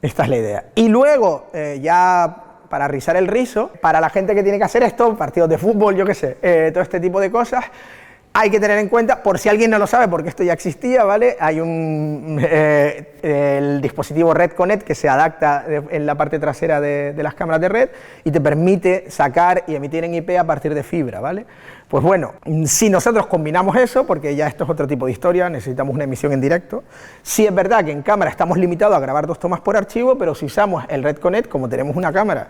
Esta es la idea. Y luego, ya para rizar el rizo, para la gente que tiene que hacer esto, partidos de fútbol, yo qué sé, todo este tipo de cosas, hay que tener en cuenta, por si alguien no lo sabe, porque esto ya existía, ¿vale? Hay el dispositivo Red Connect que se adapta en la parte trasera de las cámaras de Red y te permite sacar y emitir en IP a partir de fibra, ¿vale? Pues bueno, si nosotros combinamos eso, porque ya esto es otro tipo de historia, necesitamos una emisión en directo, sí es verdad que en cámara estamos limitados a grabar 2 tomas por archivo, pero si usamos el Red Connect, como tenemos una cámara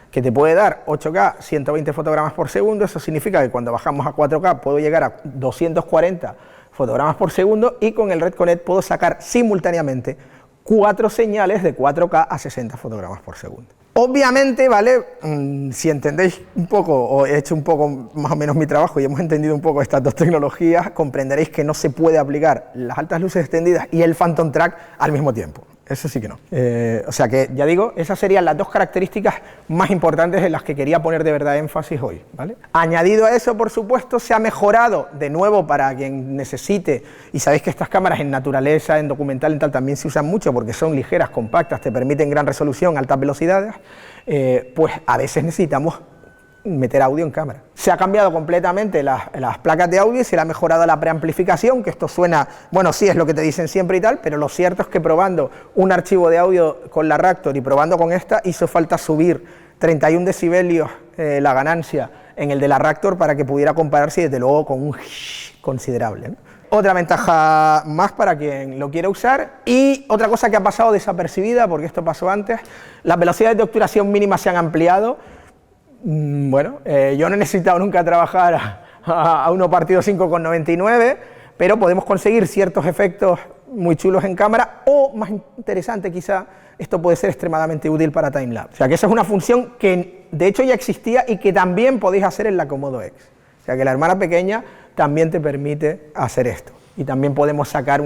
que te puede dar 8K, 120 fotogramas por segundo, eso significa que cuando bajamos a 4K puedo llegar a 240 fotogramas por segundo y con el Red Connect puedo sacar simultáneamente 4 señales de 4K a 60 fotogramas por segundo. Obviamente, ¿vale? Si entendéis un poco, o he hecho un poco más o menos mi trabajo y hemos entendido un poco estas dos tecnologías, comprenderéis que no se puede aplicar las altas luces extendidas y el Phantom Track al mismo tiempo. Eso sí que no. O sea que, ya digo, esas serían las dos características más importantes en las que quería poner de verdad énfasis hoy, ¿vale? Añadido a eso, por supuesto, se ha mejorado, de nuevo, para quien necesite, y sabéis que estas cámaras en naturaleza, en documental, en tal, también se usan mucho porque son ligeras, compactas, te permiten gran resolución, altas velocidades, pues a veces necesitamos meter audio en cámara. Se ha cambiado completamente las placas de audio y se le ha mejorado la preamplificación, que esto suena, bueno, sí es lo que te dicen siempre y tal, pero lo cierto es que probando un archivo de audio con la Raptor y probando con esta, hizo falta subir 31 decibelios la ganancia en el de la Raptor para que pudiera compararse, y desde luego con un considerable, ¿no? Otra ventaja más para quien lo quiera usar. Y otra cosa que ha pasado desapercibida, porque esto pasó antes, las velocidades de obturación mínimas se han ampliado. Bueno, yo no he necesitado nunca trabajar a 1 partido 5,99, pero podemos conseguir ciertos efectos muy chulos en cámara, o más interesante quizá, esto puede ser extremadamente útil para timelapse. O sea que esa es una función que de hecho ya existía y que también podéis hacer en la Komodo X. O sea que la hermana pequeña también te permite hacer esto, y también podemos sacar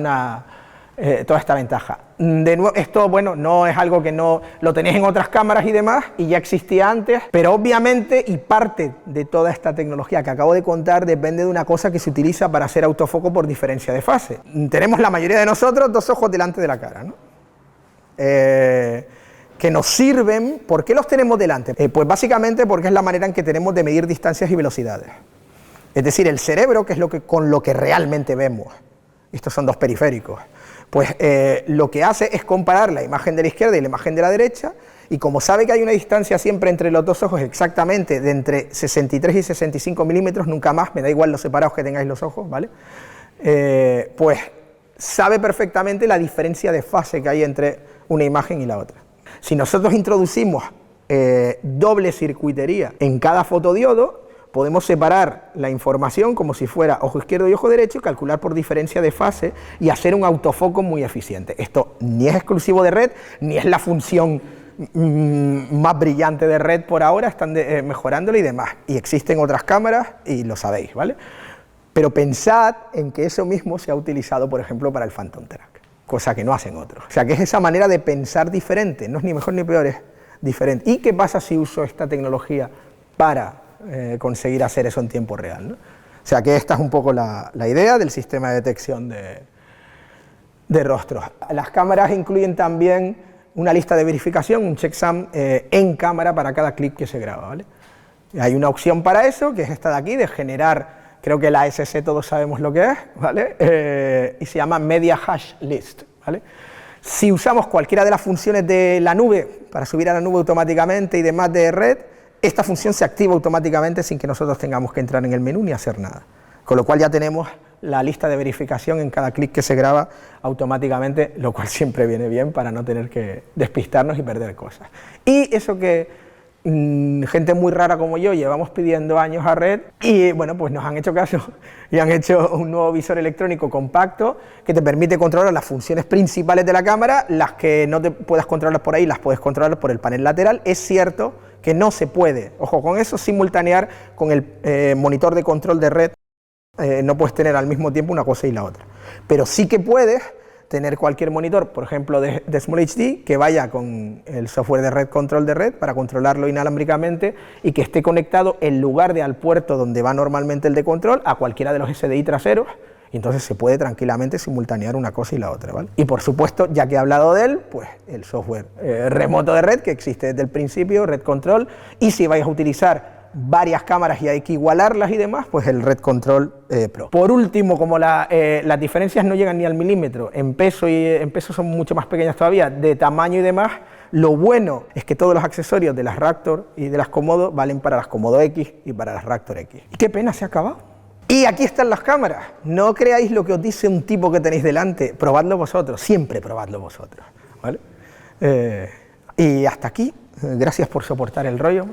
toda esta ventaja. De nuevo, esto, bueno, no es algo que no lo tenéis en otras cámaras y demás, y ya existía antes, pero obviamente, y parte de toda esta tecnología que acabo de contar, depende de una cosa que se utiliza para hacer autofoco por diferencia de fase. Tenemos la mayoría de nosotros 2 ojos delante de la cara, ¿no? Que nos sirven. ¿Por qué los tenemos delante? Pues básicamente porque es la manera en que tenemos de medir distancias y velocidades. Es decir, el cerebro, que es con lo que realmente vemos, estos son 2 periféricos, pues lo que hace es comparar la imagen de la izquierda y la imagen de la derecha, y como sabe que hay una distancia siempre entre los 2 ojos exactamente de entre 63 y 65 milímetros, nunca más, me da igual los separados que tengáis los ojos, ¿vale? Pues sabe perfectamente la diferencia de fase que hay entre una imagen y la otra. Si nosotros introducimos doble circuitería en cada fotodiodo, podemos separar la información como si fuera ojo izquierdo y ojo derecho, calcular por diferencia de fase y hacer un autofoco muy eficiente. Esto ni es exclusivo de Red, ni es la función más brillante de Red por ahora, están mejorándolo y demás. Y existen otras cámaras y lo sabéis, ¿vale? Pero pensad en que eso mismo se ha utilizado, por ejemplo, para el Phantom Track, cosa que no hacen otros. O sea, que es esa manera de pensar diferente, no es ni mejor ni peor, es diferente. ¿Y qué pasa si uso esta tecnología para conseguir hacer eso en tiempo real, ¿no? O sea que esta es un poco la idea del sistema de detección de rostros. Las cámaras incluyen también una lista de verificación, un checksum en cámara para cada clip que se graba, ¿vale? Hay una opción para eso, que es esta de aquí, de generar, creo que la ASC todos sabemos lo que es, ¿vale? Y se llama Media Hash List, ¿vale? Si usamos cualquiera de las funciones de la nube, para subir a la nube automáticamente y demás de Red, esta función se activa automáticamente sin que nosotros tengamos que entrar en el menú ni hacer nada. Con lo cual ya tenemos la lista de verificación en cada clic que se graba automáticamente, lo cual siempre viene bien para no tener que despistarnos y perder cosas. Y eso que gente muy rara como yo llevamos pidiendo años a Red, y bueno, pues nos han hecho caso y han hecho un nuevo visor electrónico compacto que te permite controlar las funciones principales de la cámara. Las que no te puedas controlar por ahí las puedes controlar por el panel lateral. Es cierto que no se puede, ojo con eso, simultanear con el monitor de control de Red. No puedes tener al mismo tiempo una cosa y la otra, pero sí que puedes tener cualquier monitor, por ejemplo de Small HD, que vaya con el software de Red Control de Red para controlarlo inalámbricamente y que esté conectado en lugar de al puerto donde va normalmente el de control a cualquiera de los SDI traseros, y entonces se puede tranquilamente simultanear una cosa y la otra, ¿vale? Y por supuesto, ya que he hablado de él, pues el software remoto de Red, que existe desde el principio, Red Control, y si vais a utilizar varias cámaras y hay que igualarlas y demás, pues el Red Control Pro. Por último, como las diferencias no llegan ni al milímetro, en peso son mucho más pequeñas todavía, de tamaño y demás, lo bueno es que todos los accesorios de las Raptor y de las Komodo valen para las Komodo X y para las Raptor X. Y qué pena, se ha acabado. Y aquí están las cámaras. No creáis lo que os dice un tipo que tenéis delante, probadlo vosotros, siempre probadlo vosotros, ¿vale? Y hasta aquí, gracias por soportar el rollo.